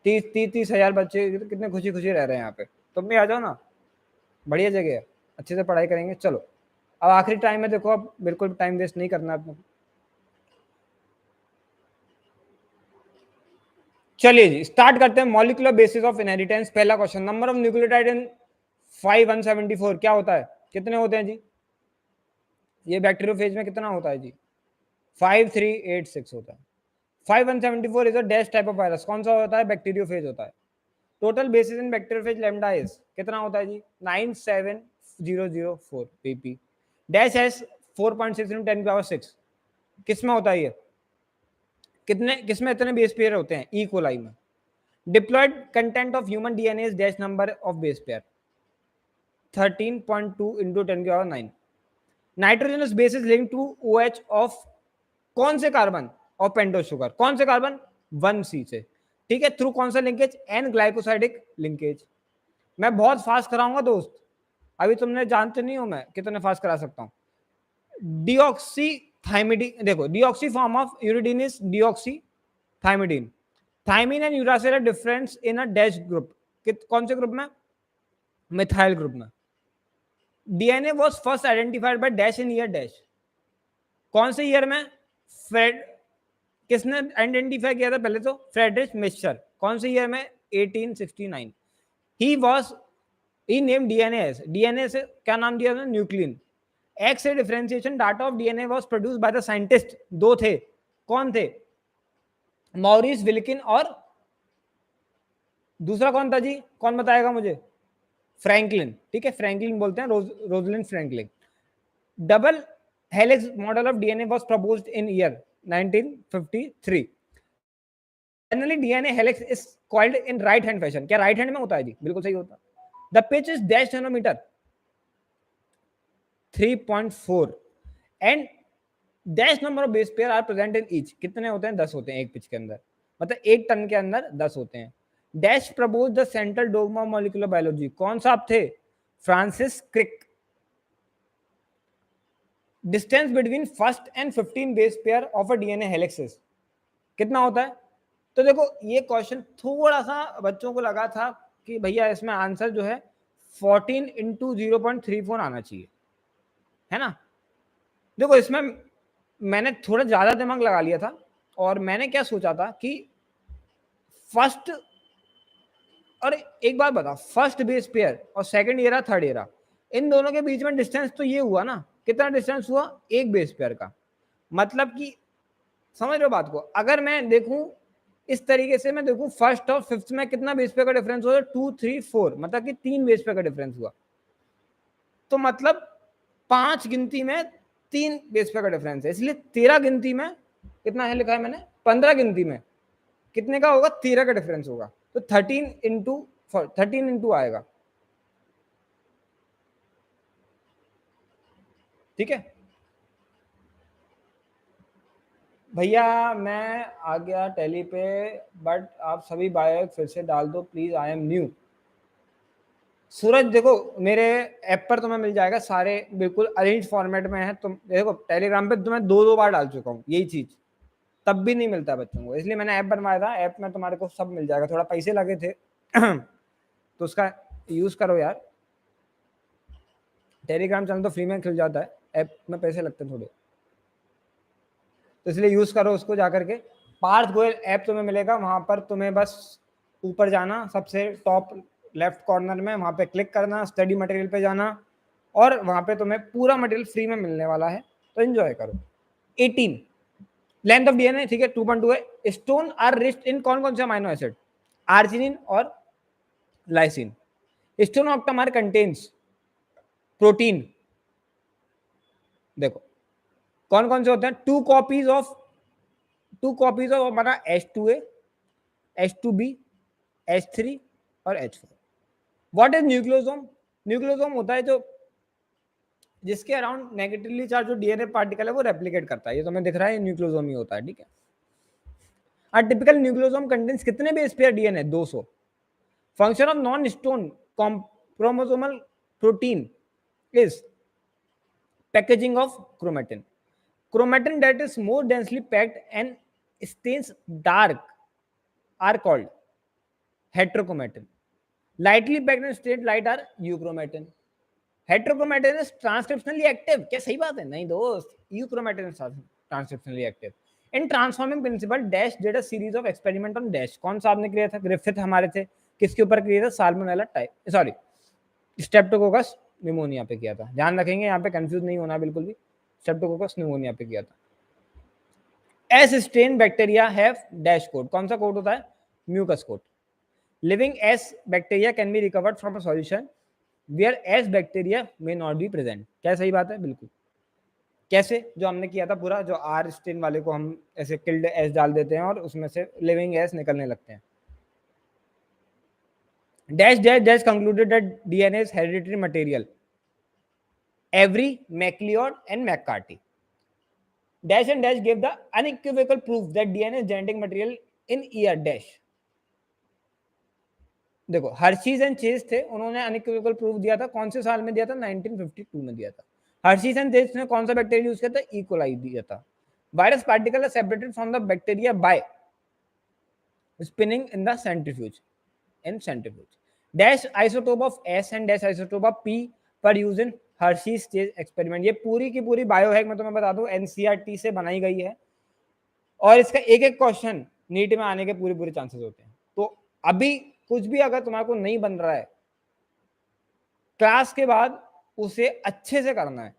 30 हजार बच्चे कितने खुशी खुशी रह रहे हैं यहाँ पे। तुम भी आ जाओ ना, बढ़िया जगह है, अच्छे से पढ़ाई करेंगे। चलो अब आखिरी टाइम है, देखो अब बिल्कुल टाइम वेस्ट नहीं करना अपने। चलिए जी, स्टार्ट करते हैं। Molecular basis of inheritance. पहला क्वेश्चन, नंबर ऑफ न्यूक्लियोटाइड इन 5174 क्या होता है? कितने होते हैं जी? ये बैक्टीरियोफेज में कितना होता है जी? 5386 होता है। 5174 is a dash type of virus. कौन सा होता है? बैक्टीरियोफेज होता है। Total basis in bacteriophage lambda is कितना होता है जी? 97004 pp। डैश एस 4.6 × 10⁻6 किस में होता है ये? किसमें इतने बेस पेयर होते हैं? ई कोलाई में। Diploid content of human DNA is dash number of base pair 13.2 × 10⁹। Nitrogenous base is link to OH of कौन से कार्बन? और पेंटोज शुगर। कौन से कार्बन? 1C से, ठीक है। थ्रू कौन सा लिंकेज? N glycosidic linkage. मैं बहुत फास्ट कराऊंगा दोस्त, अभी तुमने जानते नहीं हो मैं कितने फास्ट करा सकता हूं। डीऑक्सी थाइमिडीन, देखो deoxy form of uridine is deoxy thymidine. Thymine and uracil are difference in a dash group. कौन से ग्रुप में? मिथाइल ग्रुप में। DNA was first identified by dash in year dash. कौन से ईयर में? Fred, किसने identify किया था पहले? तो फ्रेडरिक मिक्सचर। कौन से ईयर में? 1869। ही नेम डीएनए से क्या नाम दिया था? Nucleon. X ray differentiation data of DNA was produced by the scientist. 2 थे, कौन थे? मॉरिस विल्किन, और दूसरा कौन था जी? कौन बताएगा मुझे? फ्रैंकलिन, ठीक है, फ्रैंकलिन बोलते हैं, Rosalind Franklin. Double helix model of DNA was proposed in year 1953। Generally DNA helix is called in right hand fashion. क्या राइट हैंड में होता है जी? बिल्कुल सही होता है। The pitch is dash nanometer 3.4 and dash number of base pair are present in each. कितने होते हैं? 10 होते हैं एक पिच के अंदर, मतलब 1 टन के अंदर 10 होते हैं। Dash propose the central dogma of molecular biology. कौन सा आप थे? Francis Crick. Distance between first and 15 base pair of a DNA helix कितना होता है? तो देखो ये क्वेश्चन थोड़ा सा बच्चों को लगा था कि भैया इसमें आंसर जो है 14 × 0.34 आना चाहिए, है ना। देखो इसमें मैंने थोड़ा ज्यादा दिमाग लगा लिया था, और मैंने क्या सोचा था कि फर्स्ट, और एक बात बता, फर्स्ट बेस पेयर और सेकंड ईयर थर्ड ईयर, इन दोनों के बीच में डिस्टेंस तो ये हुआ ना, कितना डिस्टेंस हुआ? 1 बेस पेयर का। मतलब कि समझ रहे हो बात को? अगर मैं देखूं इस तरीके से, मैं देखूं फर्स्ट और फिफ्थ में कितना बेस पेयर का डिफरेंस हुआ? 2 3 4, मतलब कि 3 बेस पेयर का डिफरेंस हुआ। तो मतलब 5 गिनती में 3 बेस पेयर का डिफरेंस है, इसलिए 13 गिनती में कितना है लिखा है मैंने? 15 गिनती में कितने का होगा? 13 का डिफरेंस होगा। तो 13 इंटू आएगा, ठीक है भैया। मैं आ गया टैली पे, बट आप सभी बायो फिर से डाल दो प्लीज, आई एम न्यू। सूरज देखो मेरे ऐप पर तुम्हें मिल जाएगा सारे, बिल्कुल अरेंज फॉर्मेट में है। तुम देखो टेलीग्राम पे तुम्हें 2 बार डाल चुका हूँ यही चीज, तब भी नहीं मिलता बच्चों को, इसलिए मैंने ऐप बनवाया था। ऐप में तुम्हारे को सब मिल जाएगा, थोड़ा पैसे लगे थे तो उसका यूज करो यार। टेलीग्राम चैनल तो फ्री में खुल जाता है। ऐप में पैसे लगते हैं थोड़े, तो इसलिए यूज करो उसको जाकर के। पार्थ गोयल ऐप तुम्हें मिलेगा, वहां पर तुम्हें बस ऊपर जाना, सबसे टॉप लेफ्ट कॉर्नर में, वहां पे क्लिक करना, स्टडी मटेरियल पे जाना, और वहां पे तुम्हें पूरा मटेरियल फ्री में मिलने वाला है, तो एंजॉय करो। 18 लेंथ ऑफ डीएनए, ठीक है, 2.2 है। स्टोन आर रिच इन कौन कौन से अमाइनो एसिड? आर्जिनिन और lysine. Stone octamer contains protein, देखो कौन कौन से होते हैं, टू कॉपीज ऑफ हमारा H2A, H2B, H3 और H4। What is nucleosome? Nucleosome होता है जो जिसके अराउंड नेगेटिवली चार्ज जो डीएनए पार्टिकल है वो रेप्लिकेट करता है, ये तो हमें दिख रहा है, न्यूक्लियोसोम ही होता है, ठीक है। अ टिपिकल न्यूक्लियोसोम कंटेन्स कितने base pair DNA? 200। Function of non stone chromosomal protein is packaging of chromatin. Chromatin that is more densely packed and stains dark are called heterochromatin. Lightly packed and stained light are euchromatin. Heterochromatin is transcriptionally active. क्या सही बात है? नहीं दोस्त, euchromatin is transcriptionally active. In transforming principle, Dash did a series of experiment on Dash. कौन सा आपने किया था? ग्रिफिथ हमारे थे, किसके ऊपर किया था? Salmonella type, sorry Streptococcus pneumonia पे किया था। ध्यान रखेंगे यहाँ पे कंफ्यूज नहीं होना बिल्कुल भी, स्ट्रेप्टोकोकस निमोनिया पे किया था। S strain bacteria have dash coat, कौन सा कोड होता है? Mucus coat. Living S bacteria can be recovered from a solution where S bacteria may not be present. क्या सही बात है? बिल्कुल। कैसे? जो हमने किया था पूरा, जो आर स्ट्रेन वाले को हम ऐसे किल्ड एस डाल देते हैं और उसमें से लिविंग एस निकलने लगते हैं। Dash dash dash concluded that DNA is hereditary material. Avery, MacLeod and McCarty. Dash and Dash gave the unequivocal proof that DNA is genetic material in year dash. देखो हर्शीज एंड चेस थे, उन्होंने unequivocal proof दिया था, कौन से साल में दिया था? 1952 में दिया था। हर्शीज एंड चेस ने कौन सा बैक्टीरिया यूज किया था? ई कोलाई दिया था। Virus particle are separated from the bacteria by spinning in the centrifuge, in centrifuge. Dash isotope of S and dash isotope of P पर use in Hershey's Chase experiment. ये पूरी की पूरी biohack मैं तुम्हें बता दूं एनसीईआरटी से बनाई गई है, और इसका एक एक क्वेश्चन नीट में आने के पूरे पूरे चांसेस होते हैं। तो अभी कुछ भी अगर तुम्हारे को नहीं बन रहा है, क्लास के बाद उसे अच्छे से करना है,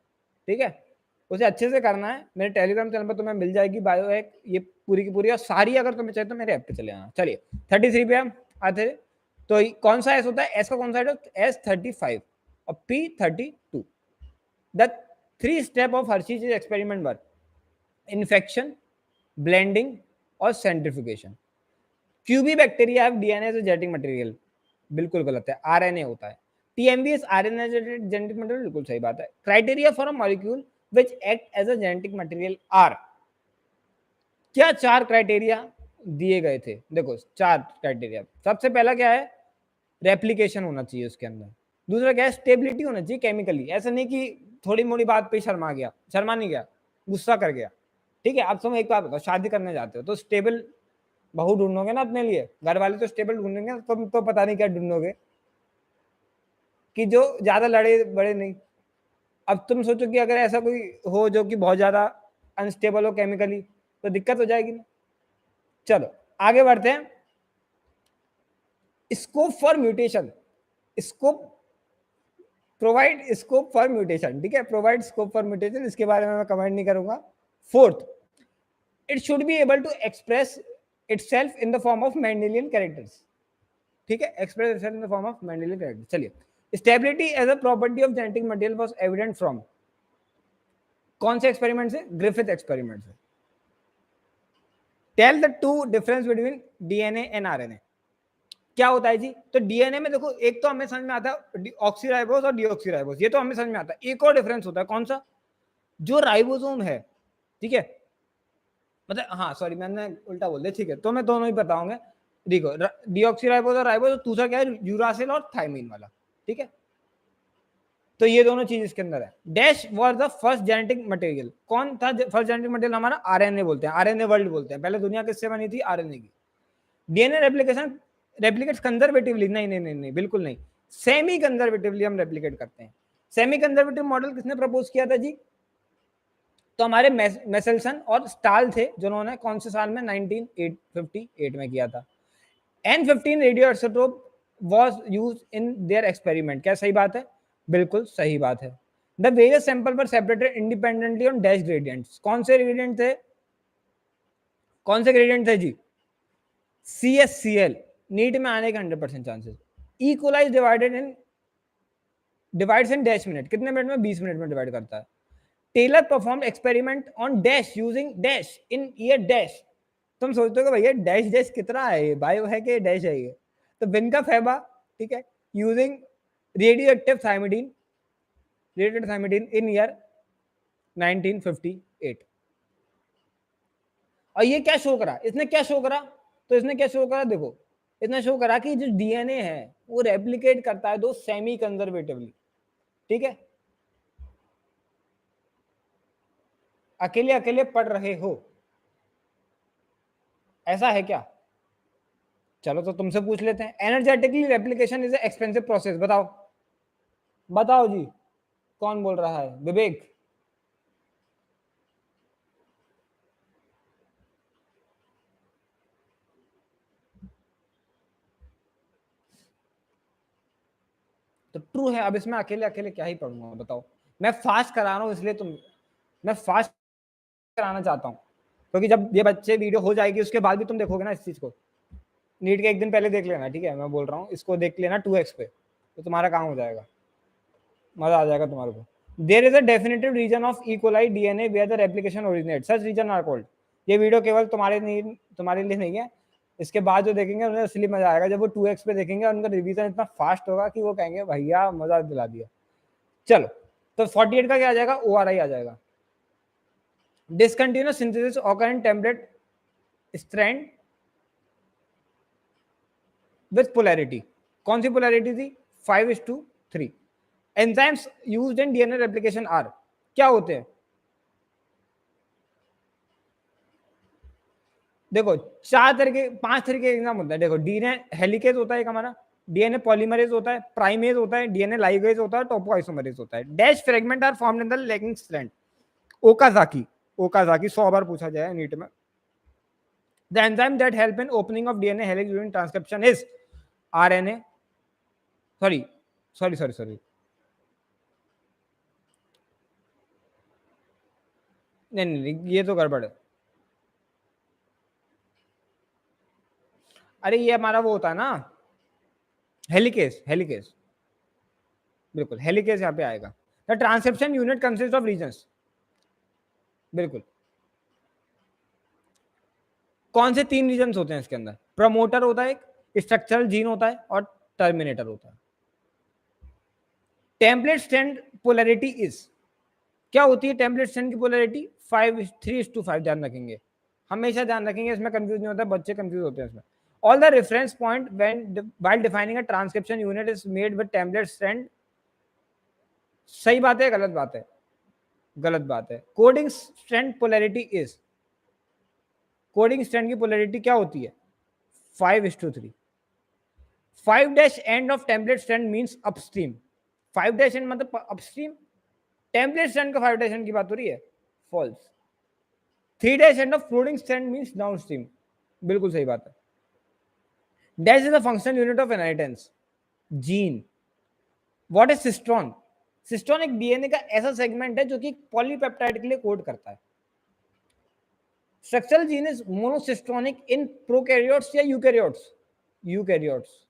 ठीक है, उसे अच्छे से करना है। मेरे टेलीग्राम चैनल पर तुम्हें मिल जाएगी बायोहैक ये पूरी की पूरी, और सारी अगर तुम्हें चाहिए तो मेरे ऐप पे चले आना। चलिए 33 पे हम आते। तो कौन सा एस होता है? एस का कौन सा है? S35 और P32। The 3 step of Hershey's experiment were infection, blending और centrifugation. QB bacteria have DNA as genetic material, बिल्कुल गलत है, आरएनए होता है। TMV is RNA genetic material, बिल्कुल सही बात है। Criteria for a molecule which act as a genetic material are. क्या 4 क्राइटेरिया दिए गए थे? देखो 4 क्राइटेरिया। सबसे पहला क्या है? रेप्लिकेशन होना चाहिए उसके अंदर। दूसरा क्या है? स्टेबिलिटी होना चाहिए केमिकली। ऐसा नहीं कि थोड़ी मोड़ी बात पे शर्मा गया, शर्मा नहीं गया, गुस्सा कर गया, ठीक है। आप समय एक बात बताओ, शादी करने जाते हो तो स्टेबल बहू ढूंढोगे ना अपने लिए, घर वाले तो स्टेबल ढूंढेंगे, तुम तो पता नहीं क्या ढूंढोगे कि जो ज्यादा लड़े बड़े नहीं। अब तुम सोचो कि अगर ऐसा कोई हो जो कि बहुत ज्यादा अनस्टेबल हो केमिकली, तो दिक्कत हो जाएगी ना। चलो आगे बढ़ते हैं। Scope for mutation, scope provide scope for mutation, ठीक है, प्रोवाइड स्कोप फॉर म्यूटेशन, इसके बारे में मैं कमेंट नहीं करूंगा। Fourth, it should be able to express itself in the form of Mendelian characters, ठीक है, express itself in the form of Mendelian characters. चलिए, stability as a property of genetic material was evident from कौन से experiment से? Griffith experiment से। Tell the two difference between DNA and RNA. क्या होता है जी? तो डीएनए में देखो, एक तो हमें समझ में आता है ऑक्सीराइबोस और डीऑक्सीराइबोस, ये तो हमें समझ में आता है। एक और डिफरेंस होता है, कौन सा? जो राइबोसोम है, ठीक है, मतलब हाँ सॉरी मैंने उल्टा बोल दिया, ठीक है, तो मैं दोनों ही बताऊंगा। देखो डीऑक्सीराइबोस और राइबोस, दूसरा क्या है? यूरासिल और थायमिन वाला, ठीक है। तो ये दोनों चीज इसके अंदर है। Dash was the first genetic material, कौन था फर्स्ट जेनेटिक मटेरियल? हमारा आरएनए बोलते हैं, आरएनए वर्ल्ड बोलते हैं। पहले दुनिया किससे बनी थी? आरएनए की। डीएनए रेप्लिकेशन रेप्लिकेट्स कंजर्वेटिवली, नहीं नहीं नहीं नहीं, बिल्कुल नहीं, सेमी कंजर्वेटिवली हम रेप्लिकेट करते हैं। सेमी कंजर्वेटिव मॉडल किसने प्रपोज किया था जी? तो हमारे मेसेल्सन और स्टाल थे जिन्होंने कौन से साल में 1958 में किया था। N15 radio isotope was used in their experiment। क्या सही बात है? बिल्कुल सही बात है। The various sample were separated independently on dash gradients। कौन से ग्रेडियंट थे? कौन से ग्रेडियंट थे जी? CSCl। नीट में आने के 100% chances. Equalize divides in dash minute. कितने मिनट में? 20 मिनट में डिवाइड करता है। Taylor perform experiment on dash using dash in year dash. तुम सोचते हो कि भैया डैश डैश कितना है, ये बायो है कि डैश है ये? तो विनका फेबा, ठीक है, यूजिंग रेडियो एक्टिव थाइमिडीन इन ईयर 1958। और ये क्या शो करा? इसने क्या शो करा? तो इसने क्या शो करा? देखो, इसने शो करा कि जो डीएनए है वो रेप्लिकेट करता है दो सेमी कंजर्वेटिवली। ठीक है, अकेले अकेले पढ़ रहे हो, ऐसा है क्या? चलो तो तुमसे पूछ लेते हैं। Energetically replication is expensive process. बताओ बताओ जी, कौन बोल रहा है? विवेक। तो ट्रू है। अब इसमें अकेले अकेले क्या ही पढ़ूंगा, बताओ। मैं फास्ट करा रहा हूं इसलिए मैं फास्ट कराना चाहता हूं, क्योंकि जब ये बच्चे वीडियो हो जाएगी उसके बाद भी तुम देखोगे ना इस चीज को। नीट के एक दिन पहले देख लेना, ठीक है? मैं बोल रहा हूँ इसको देख लेना 2x पे, तो तुम्हारा काम हो जाएगा, मजा आ जाएगा तुम्हारे को। There is a definitive region of E coli DNA where the replication originate, such region are called. ये वीडियो केवल तुम्हारे लिए नहीं है, इसके बाद जो देखेंगे उन्हें असली मजा आएगा जब वो 2x पे देखेंगे और उनका रिवीजन इतना फास्ट होगा कि वो कहेंगे भैया मजा दिला दिया। चलो, तो 48 का क्या आ जाएगा? ORI आ जाएगा। Discontinuous synthesis occur in template strand with polarity. कौन सी पोलैरिटी थी? 5:3। Enzymes used in DNA replication are क्या होते हैं? देखो, 5 तरीके एग्जाम होता है। देखो, डीएनए हेलिकेज होता है एक हमारा, डीएनए पॉलीमरेज होता है, प्राइमेज होता है, डीएनए लाइगेज होता है, टोपोआइसोमरेज होता है। Dash fragment are formed in the lagging strand. Okazaki 100 बार पूछा जाए नीट में। The enzyme that help in opening of DNA helix during transcription is RNA. Sorry sorry sorry sorry नहीं नहीं, ये तो गड़बड़ है। अरे ये हमारा वो होता है ना, हेलिकेज। हेलिकेज, बिल्कुल हेलिकेज यहाँ पे आएगा। The transcription unit consist of regions. बिल्कुल। कौन से 3 रीजन्स होते हैं इसके अंदर? प्रमोटर होता है, एक स्ट्रक्चरल जीन होता है और टर्मिनेटर होता है। टेम्पलेट स्ट्रैंड पोलैरिटी इज, क्या होती है टेम्पलेट स्ट्रैंड की पोलैरिटी? 3:5। ध्यान रखेंगे, हमेशा ध्यान रखेंगे, इसमें कंफ्यूज नहीं होता, बच्चे कंफ्यूज होते हैं इसमें। All the reference point when while defining a transcription unit is made with template strand. सही बात है, गलत बात है? गलत बात है। Coding strand polarity is, coding strand की पोलैरिटी क्या होती है? 5:3। 5 end of template strand means upstream. 5 end मतलब अपस्ट्रीम। टेम्पलेट स्ट्रैंड का 5 एंड की बात हो रही है, false. 3 end of floating strand means downstream, बिल्कुल सही बात है। Dash is the functional unit of inheritance gene. What is cistron? Cistron एक डीएनए का ऐसा सेगमेंट है जो कि पॉलीपेप्टाइड के लिए कोड करता है। Structural gene is monocistronic in prokaryotes या eukaryotes? Eukaryotes.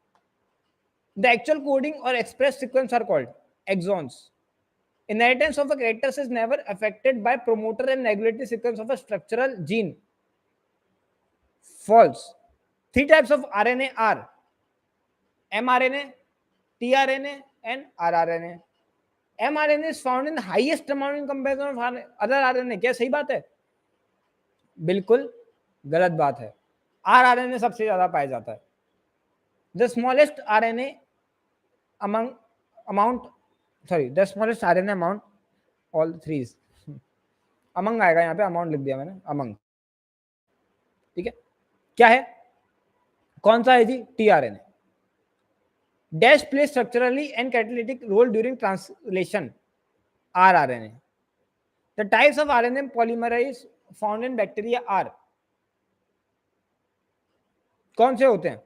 The actual coding और express sequence are called exons. Inheritance of a character is never affected by promoter and regulatory sequence of a structural gene. False. 3 types of RNA are mRNA, tRNA, and rRNA. mRNA is found in highest amount in comparison of other RNA. क्या सही बात है? बिल्कुल गलत बात है। rRNA सबसे ज्यादा पाया जाता है। The smallest RNA the smallest RNA amount, all threes. Among आएगा यहाँ पे, अमाउंट लिख दिया मैंने, अमंग। ठीक है, क्या है? कौन सा है जी? tRNA. Dash play structurally and catalytic role during translation, rRNA. The types of RNA polymerase found in bacteria are, कौन से होते हैं,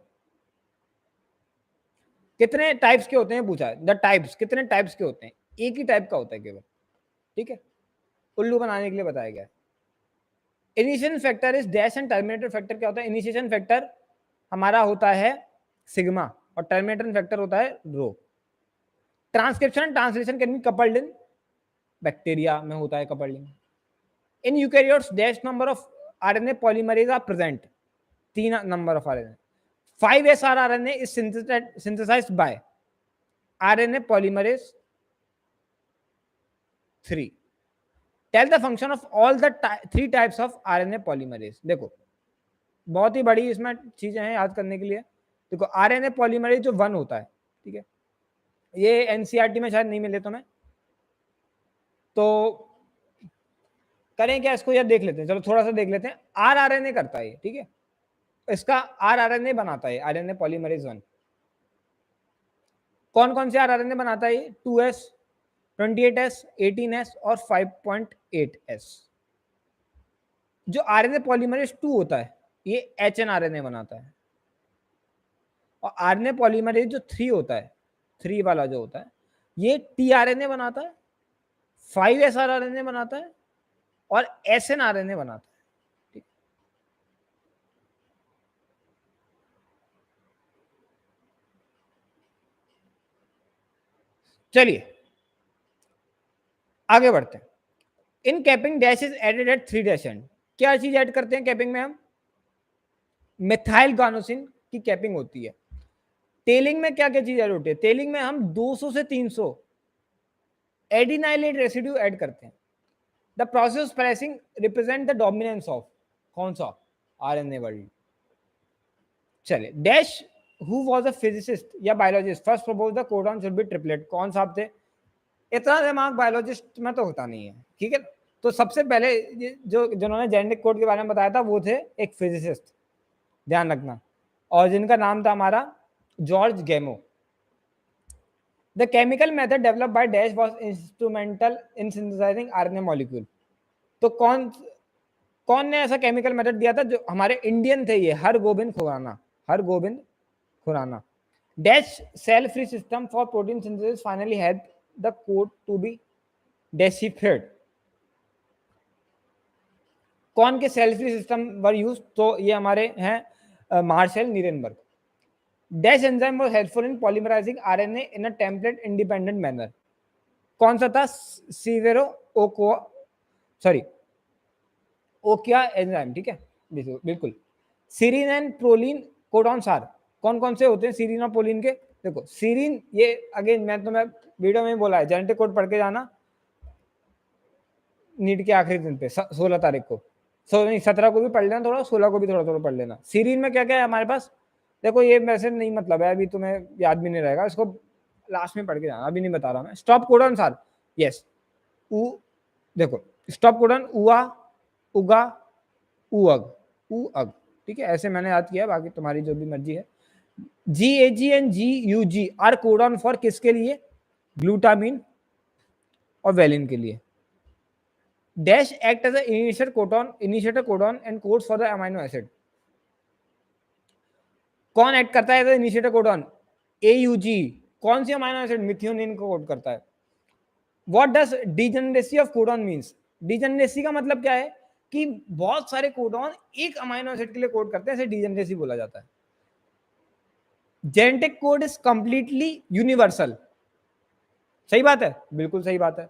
कितने टाइप्स के होते हैं पूछा है, द टाइप्स कितने टाइप्स के होते हैं, एक ही टाइप का होता है केवल, ठीक है, उल्लू बनाने के लिए बताया गया है। Initiation factor is dash and terminator factor क्या होता है, इनिशिएशन फैक्टर हमारा होता है सिग्मा और टर्मिनेटर फैक्टर होता है rho. Transcription and translation can be coupled in, bacteria में होता है coupling. In eukaryotes dash number of RNA polymerase are present, 3 number of RNA, 5 SrRNA is synthesized by RNA polymerase 3. Tell the function of all the 3 types of RNA polymerase. देखो बहुत ही बड़ी इसमें चीजें हैं याद करने के लिए। देखो RNA polymerase जो 1 होता है, ठीक है, ये एनसीईआरटी में शायद नहीं मिले तुम्हें, तो करें क्या, इसको यार देख लेते हैं, चलो थोड़ा सा देख लेते हैं। RRNA करता है, ठीक है, इसका RRNA बनाता है RNA polymerase 1। कौन कौन से RRNA बनाता है ये, 2S, 28S, 18S और 5.8S। जो RNA पॉलीमरेज 2 होता है ये HNRNA बनाता है, और RNA पॉलीमरेज जो 3 होता है, 3 वाला जो होता है, ये tRNA बनाता है, 5SrRNA बनाता है और SNRNA बनाता है। ठीक, चलिए आगे बढ़ते हैं। In capping dash is added at 3 dash end, क्या चीज ऐड करते हैं कैपिंग में हम, मिथाइल गानोसिन की कैपिंग होती है। टेलिंग में क्या क्या चीज ऐड होती है, टेलिंग में हम 200 से 300 एडिनाइलेट रेसिड्यू ऐड करते हैं। The process splicing represent the dominance of कौन सा, आरएनए वर्ल्ड। चलिए dash who was a physicist या biologist first propose the codon should be triplet, कौन साहब थे, इतना दिमाग बायोलॉजिस्ट में तो होता नहीं है, ठीक है। तो सबसे पहले जो जिन्होंने जेनेटिक कोड के बारे में बताया था वो थे एक फिजिसिस्ट, ध्यान रखना, और जिनका नाम था हमारा जॉर्ज गेमो। The chemical method developed by dash was instrumental in synthesising RNA molecule. तो कौन कौन ने ऐसा केमिकल मेथड दिया था, जो हमारे इंडियन थे ये, Hargobind Khorana, Hargobind Khorana. Dash cell free system for protein synthesis finally help the code to be deciphered, कौन के cell free system were use, तो ये हमारे हैं Marshall Nirenberg. Dash enzyme was helpful in polymerizing RNA in a template independent manner, कौन सा था, सीवेरो ओको, sorry ओकिया enzyme, ठीक है, बिल्कुल। सीरीन एंड प्रोलीन कोडॉन सार, कौन कौन से होते हैं सीरीन और प्रोलीन के, देखो सीरीन ये अगेन मैं तुम्हें वीडियो में बोला है, जेनेटिक कोड पढ़ के जाना नीट के आखिरी दिन पे 16 तारीख को, 17 को भी पढ़ लेना थोड़ा, 16 को भी थोड़ा थोड़ा पढ़ लेना। सीरीन में क्या क्या है हमारे पास, देखो ये वैसे नहीं मतलब है, अभी तुम्हें याद भी नहीं रहेगा, इसको लास्ट में पढ़ के जाना, अभी नहीं बता रहा मैं। स्टॉप कोडॉन सार, यस, उ देखो स्टॉप कोडॉन उआ उगा उअग उअग, ठीक है, ऐसे मैंने याद किया, बाकी तुम्हारी जो भी मर्जी है। GAG and GUG are codon for किसके लिए, ग्लूटामिन और वेलिन के लिए। Dash act as initiator codon and codes for the amino acid, कौन एक्ट करता है एज इनिशिएटर कोडॉन, AUG, कौन सी अमीनो एसिड, मिथियोनिन को कोड करता है। What does degeneracy of codon means, degeneracy का मतलब क्या है कि बहुत सारे कोडॉन एक अमीनो एसिड के लिए कोड करते हैं, इसे डिजेनरेसी बोला जाता है। Genetic code is completely universal, सही बात है, बिल्कुल सही बात है,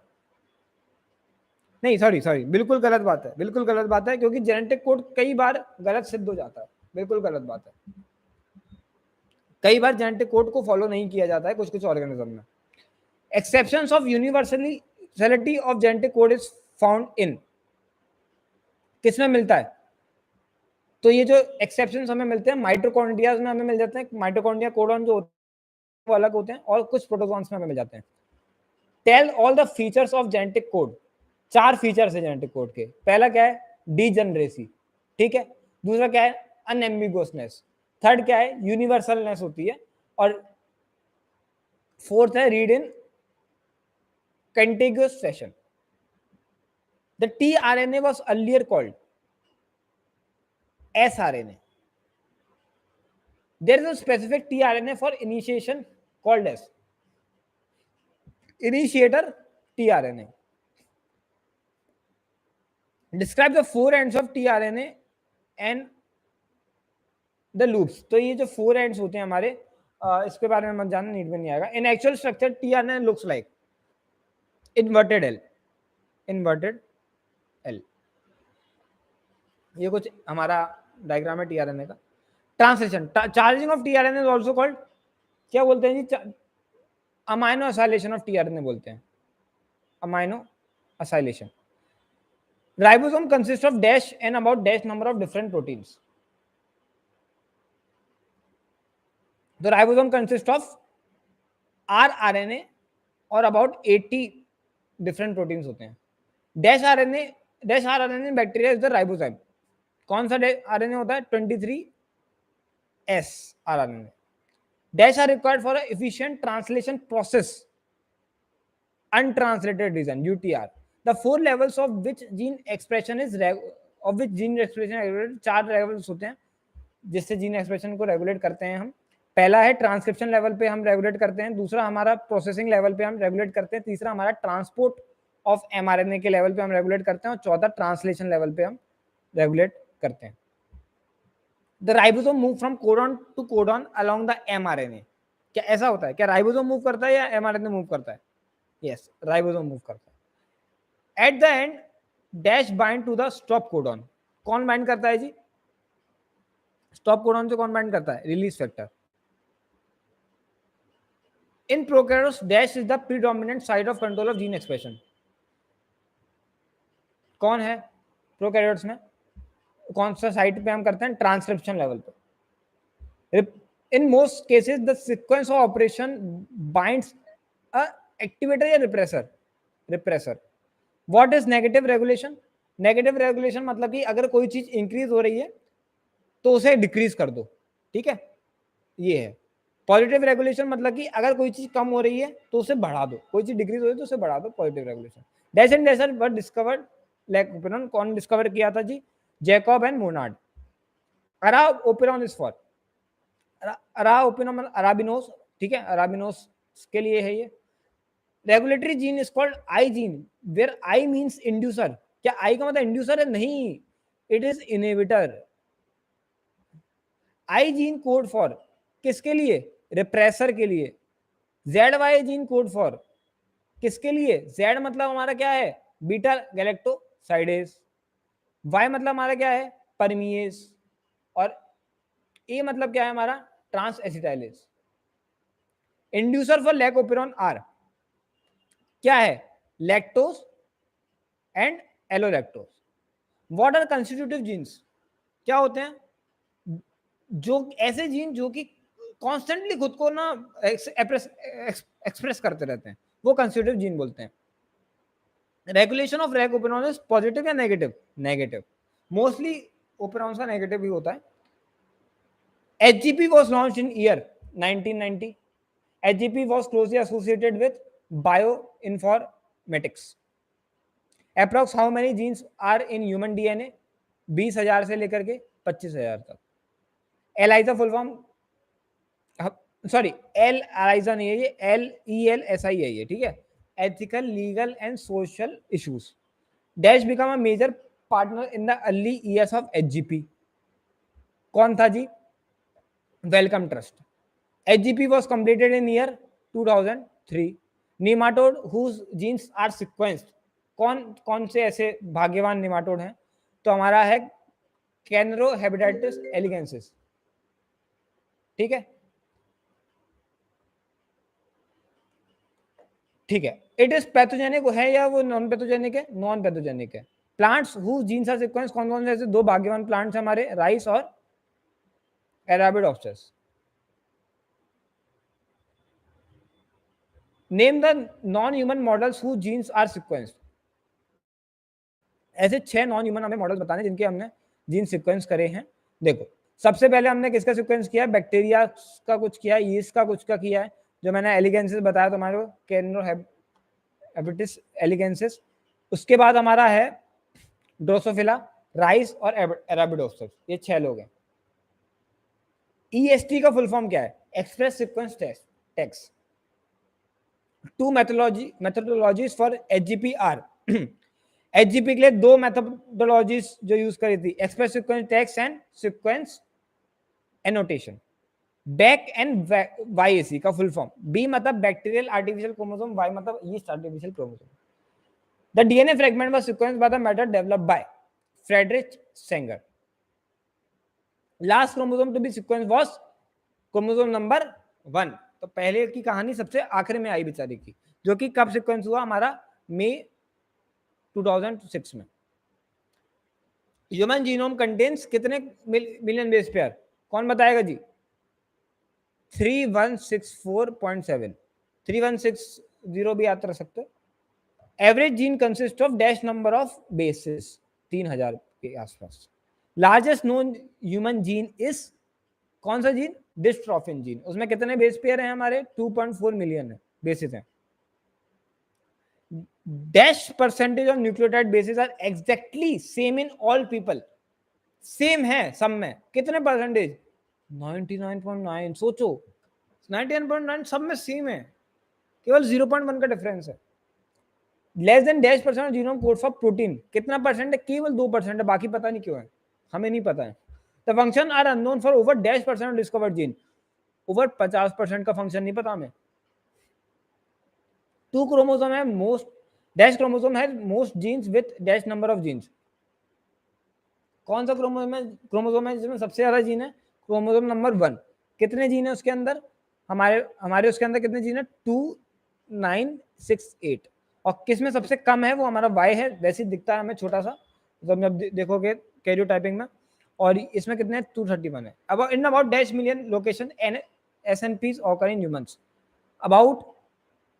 नहीं सॉरी बिल्कुल गलत बात है, बिल्कुल गलत बात है, क्योंकि जेनेटिक कोड कई बार गलत सिद्ध हो जाता है, बिल्कुल गलत बात है, कई बार जेनेटिक कोड को फॉलो नहीं किया जाता है कुछ कुछ ऑर्गेनिज्म में। Exceptions of universality of genetic code is found in, किसमें मिलता है, तो ये जो एक्सेप्शंस हमें मिलते हैं माइटोकॉन्ड्रिया में हमें मिल जाते हैं, माइटोकॉन्ड्रिया कोडॉन जो वो अलग होते हैं, और कुछ प्रोटोजोन्स में हमें मिल जाते हैं। Tell all the features of genetic code, 4 features है जेनेटिक कोड के, पहला क्या है, डीजनरेसी, ठीक है, दूसरा क्या है, अनएम्बिगुअसनेस, थर्ड क्या है, यूनिवर्सलनेस होती है, और फोर्थ है read in contiguous fashion. The tRNA was earlier called sRNA. There is a specific tRNA for initiation called as initiator tRNA. Describe the four ends of tRNA and the loops. तो ये जो four ends होते हैं हमारे, इसके बारे में मत जानना, नीड में नहीं आएगा. In actual structure tRNA looks like inverted L. Inverted L. ये कुछ हमारा डायग्राम है tRNA का. Translation, charging of tRNA is also called, क्या बोलते हैं जी, अमाइनो असाइलेशन ऑफ tRNA बोलते हैं, amino acylation. Ribosome consist of dash and about dash number of different proteins. The ribosome consist of rRNA और about 80 different proteins होते हैं. Dash rRNA bacteria is the ribosome. कौन सा RNA होता है? 23S rRNA. Dash are required for an efficient translation process. Untranslated region UTR. The four levels of which gene expression is regulated. 4 levels होते हैं जिससे gene expression को regulate करते हैं हम. पहला है ट्रांसक्रिप्शन लेवल पे हम रेगुलेट करते हैं, दूसरा हमारा प्रोसेसिंग लेवल पे हम रेगुलेट करते हैं, तीसरा हमारा ट्रांसपोर्ट ऑफ mRNA के लेवल पे हम रेगुलेट करते हैं, और चौथा ट्रांसलेशन लेवल पे हम रेगुलेट करते हैं. The ribosome move from codon to codon along the mRNA. क्या ऐसा होता है? क्या राइबोसोम मूव करता है या mRNA मूव करता है? यस, राइबोसोम मूव करता है. At the end dash bind to the stop codon. कौन बाइंड करता है जी? स्टॉप कोडॉन से कौन बाइंड करता है? Release factor. In prokaryotes dash is the predominant site of control of gene expression. कौन है प्रोकैरियोट्स में? कौन सा साइट पे हम करते हैं? ट्रांसक्रिप्शन लेवल पे. In most cases the sequence of operation binds a activator या repressor. What is negative regulation? Negative regulation मतलब कि अगर कोई चीज इंक्रीज हो रही है तो उसे डिक्रीज कर दो. ठीक है, ये है. पॉजिटिव रेगुलेशन मतलब कि अगर कोई चीज कम हो रही है तो उसे बढ़ा दो, कोई चीज डिक्रीज हो रही है तो उसे बढ़ा दो. Positive regulation. Dash and dasher were discovered lac operon. कौन डिस्कवर किया था जी? Jacob and Monod. Ara operon is for ara operon arabinose. ठीक है, अराबिनोस के लिए है ये. Regulatory gene is called I gene, where I means inducer. क्या आई का मतलब इंड्यूसर है? नहीं, it is inhibitor. I gene code for किसके लिए? रिप्रेसर के लिए. Z Y gene code for किसके लिए? जेड मतलब हमारा क्या है? Beta galactosidase. वाई मतलब हमारा क्या है? परमिएज. और ए मतलब क्या है हमारा? Transacetylase. Inducer for lac operon are क्या है? Lactose and allolactose. What are constitutive genes? क्या होते हैं? जो ऐसे जीन जो कि कॉन्स्टेंटली खुद को ना एक्सप्रेस करते रहते हैं, वो कंस्टिट्यूटिव जीन बोलते हैं. Regulation of rack operon is positive या नेगेटिव? नेगेटिव. मोस्टली ओपेरॉन्स का नेगेटिव ही होता है. HGP was launched in year 1990. HGP was closely associated with bioinformatics. Approx how many genes are in human DNA? 20,000 से लेकर के 25,000 तक. ELISA full form, sorry ELISA नहीं है ये, LELSI है ये. ठीक है, ethical, legal and social issues. Dash become a major partner in the early years of HGP. कौन था जी? Wellcome Trust. HGP was completed in year 2003. Nematode whose genes are sequenced. कौन से ऐसे भाग्यवान निमाटोड हैं? तो हमारा है कैनरोहेबिडाइटिस एलिगेंसिस. ठीक है, ठीक है. इट इज पैथोजेनिक है या वो नॉन पैथोजेनिक है? नॉन पैथोजेनिक है. Plants whose genes are sequenced, कौन से ऐसे दो भाग्यवान प्लांट्स हमारे? राइस और Arabidopsis. Name the non-human models whose genes are sequenced. ऐसे 6 नॉन ह्यूमन हमें मॉडल्स बताने जिनके हमने जीन सीक्वेंस करे हैं. देखो, सबसे पहले हमने किसका सीक्वेंस किया? बैक्टीरिया का कुछ किया, यीस्ट का कुछ का किया है, जो मैंने एलिगेंसिस बताया तुम्हारे को, कैनरोहेबिडिटिस एलिगेंसिस. उसके बाद हमारा है ड्रोसोफिला, राइस और अरेबिडोप्सिस, ये 6 लोग हैं। EST का फुल फॉर्म क्या है? Express sequence text. Two methodologies for HGPR। HGP के लिए 2 मेथोडोलॉजीज जो यूज करी थी, express sequence text and sequence annotation. BAC and YAC का फुल फॉर्म, B मतलब बैक्टीरियल आर्टिफिशियल क्रोमोसोम, Y मतलब yeast artificial chromosome. The DNA fragment was sequenced by the method developed by Frederick Sanger. Last chromosome to be sequence was chromosome number 1। तो पहले की कहानी सबसे आखिरी में आई बेचारी की, जो कि कब सीक्वेंस हुआ? हमारा मई 2006 में। ह्यूमन जीनोम कंटेन्स कितने मिलियन बेस पेयर? कौन बताएगा जी? 3164.7। 3160 भी याद रख सकते हो। Average gene consist of dash number of basis, 3000 के आसपास। Largest known human gene is कौन सा जीन? Dystrophin gene. उसमें कितने बेस पेयर हैं हमारे? 2.4 मिलियन है बेसिस हैं। Dash percentage of nucleotide bases are exactly same in all people. Same है सब में। कितने परसेंटेज? 99.9। सोचो, 99.9 सब में सेम है, केवल 0.1 का डिफरेंस है। Less than dash percent of genome code for protein, कितना परसेंट है? केवल 2% है, बाकी पता नहीं क्यों है, हमें नहीं पता है। The function are unknown for over dash percent of discovered gene, over 50% का फंक्शन नहीं पता हमें। 2 क्रोमोसोम है, मोस्ट डैश क्रोमोसोम है most genes with dash number of genes. कौन सा क्रोमोसोम है जिसमें सबसे ज्यादा जीन है? Chromosome number 1। कितने जीन है उसके अंदर? हमारे उसके अंदर कितने जीन है? 2968। और किसमें सबसे कम है? वो हमारा Y है, वैसे ही दिखता है हमें छोटा सा, जब देखोगे कैरियोटाइपिंग में। और इसमें कितने? 231 है। अब in about dash million location and SNPs occur in humans, about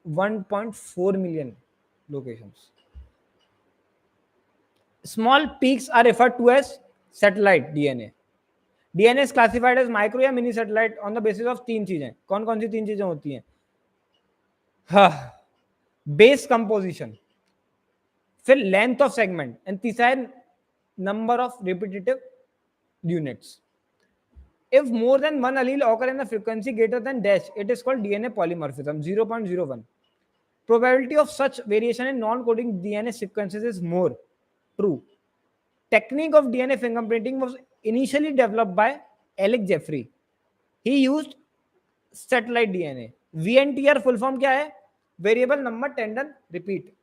1.4 million locations. Small peaks are referred to as satellite DNA. DNA is classified as micro या mini satellite on the basis of 3 चीजें। कौन कौन सी 3 चीजें होती हैं? हाँ, base composition, फिर length of segment, and तीसरा है number of repetitive units. If more than one allele occur in a frequency greater than dash, it is called DNA polymorphism, 0.01. Probability of such variation in non-coding DNA sequences is more true. Technique of DNA fingerprinting was initially developed by Alec Jeffrey. He used satellite DNA. VNTR full form क्या है? Variable number tandem repeat.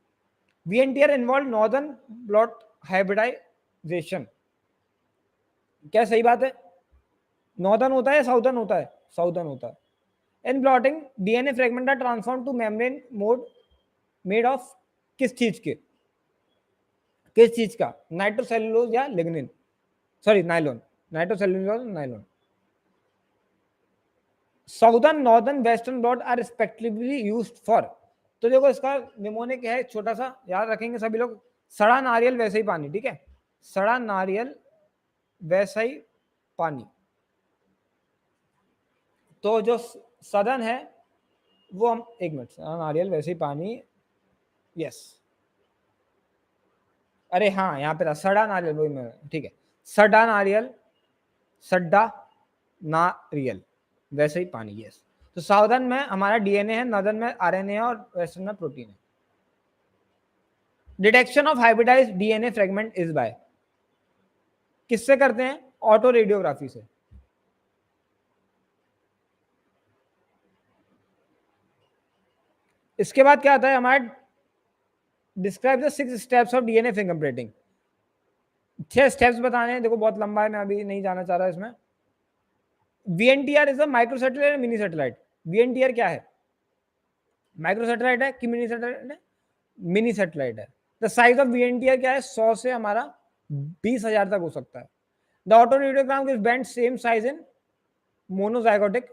VNTR involved northern blot hybridization. क्या सही बात है? Northern होता है या southern होता है? साउदर्न होता है। In blotting DNA fragment are transform to membrane mode made of किस चीज के? किस चीज का? नाइट्रोसेल्यूलोज या lignin, sorry nylon, nitrocellulose nylon. Southern, Northern, Western blot are respectively used for. तो देखो इसका निमोनिक है छोटा सा, याद रखेंगे सभी लोग। सड़ा नारियल वैसे ही पानी, ठीक है? सड़ा नारियल वैसा ही पानी। तो जो सदन है वो हम, एक मिनट, सड़ा नारियल वैसे ही पानी, यस, अरे हाँ यहाँ पे था सड़ा नारियल, वही मैं, ठीक है, सड़ा नारियल, सड्डा नारियल वैसे ही पानी, यस। तो साउदर्न में हमारा DNA है, नॉर्दर्न में RNA है और वेस्टर्न में प्रोटीन है। Detection of hybridized DNA fragment is by, किससे करते हैं? ऑटो रेडियोग्राफी से। इसके बाद क्या आता है हमारा? Describe the 6 steps of DNA fingerprinting. 6 steps बताने हैं, देखो बहुत लंबा है, मैं अभी नहीं जाना चाह रहा इसमें। VNTR is a micro satellite, mini satellite. VNTR क्या है? माइक्रो सैटेलाइट है कि मिनी सैटेलाइट है? मिनी सैटेलाइट है। द साइज ऑफ VNTR क्या है? 100 से हमारा 20,000 तक हो सकता है। The auto radiogram is bend same size in monozygotic,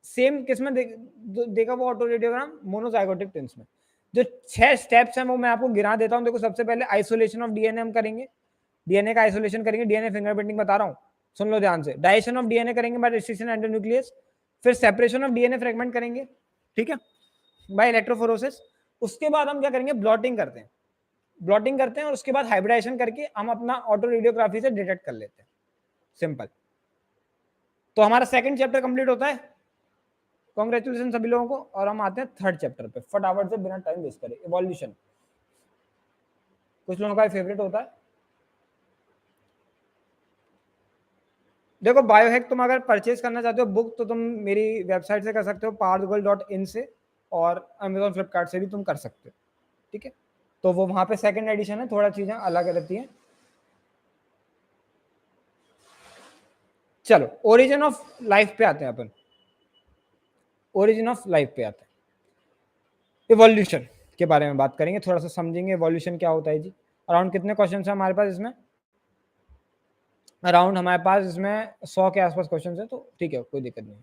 same किसमें देखा वो ऑटो रेडियोग्राम? मोनोजाइगोटिक ट्विंस में। जो 6 स्टेप्स हैं वो मैं आपको गिना देता हूं। देखो सबसे पहले आइसोलेशन ऑफ DNA हम करेंगे, DNA का आइसोलेशन करेंगे, DNA फिंगरप्रिंटिंग बता रहा हूं, सुन लो ध्यान से। डाइजेशन ऑफ DNA करेंगे बाय रिस्ट्रिक्शन एंडोन्यूक्लियस, फिर सेपरेशन ऑफ DNA फ्रेगमेंट करेंगे, ठीक है, बाय इलेक्ट्रोफोरोसिस। उसके बाद हम क्या करेंगे? ब्लॉटिंग करते हैं। ब्लॉटिंग करते हैं और उसके बाद हाइब्रिडाइजेशन करके हम अपना ऑटो रेडियोग्राफी से डिटेक्ट कर लेते हैं, सिंपल। तो हमारा सेकंड चैप्टर कंप्लीट होता है, कांग्रेचुलेशन सभी लोगों को। और हम आते हैं थर्ड चैप्टर पे फटाफट से, बिना टाइम वेस्ट करे, इवोल्यूशन। कुछ लोगों का फेवरेट होता है। देखो बायोहैक तुम अगर परचेज करना चाहते हो बुक, तो तुम मेरी वेबसाइट से कर सकते हो, powerthegirl.in से, और अमेजोन फ्लिपकार्ट से भी तुम कर सकते हो, ठीक है। तो वो वहां पे सेकंड एडिशन है, थोड़ा चीजें अलग रहती हैं। चलो ओरिजिन ऑफ लाइफ पे आते हैं अपन, ओरिजिन ऑफ लाइफ पे आते हैं। इवोल्यूशन के बारे में बात करेंगे, थोड़ा सा समझेंगे इवोल्यूशन क्या होता है जी। अराउंड कितने क्वेश्चन है हमारे पास इसमें? अराउंड हमारे पास इसमें 100 के आसपास क्वेश्चन है, तो ठीक है, कोई दिक्कत नहीं।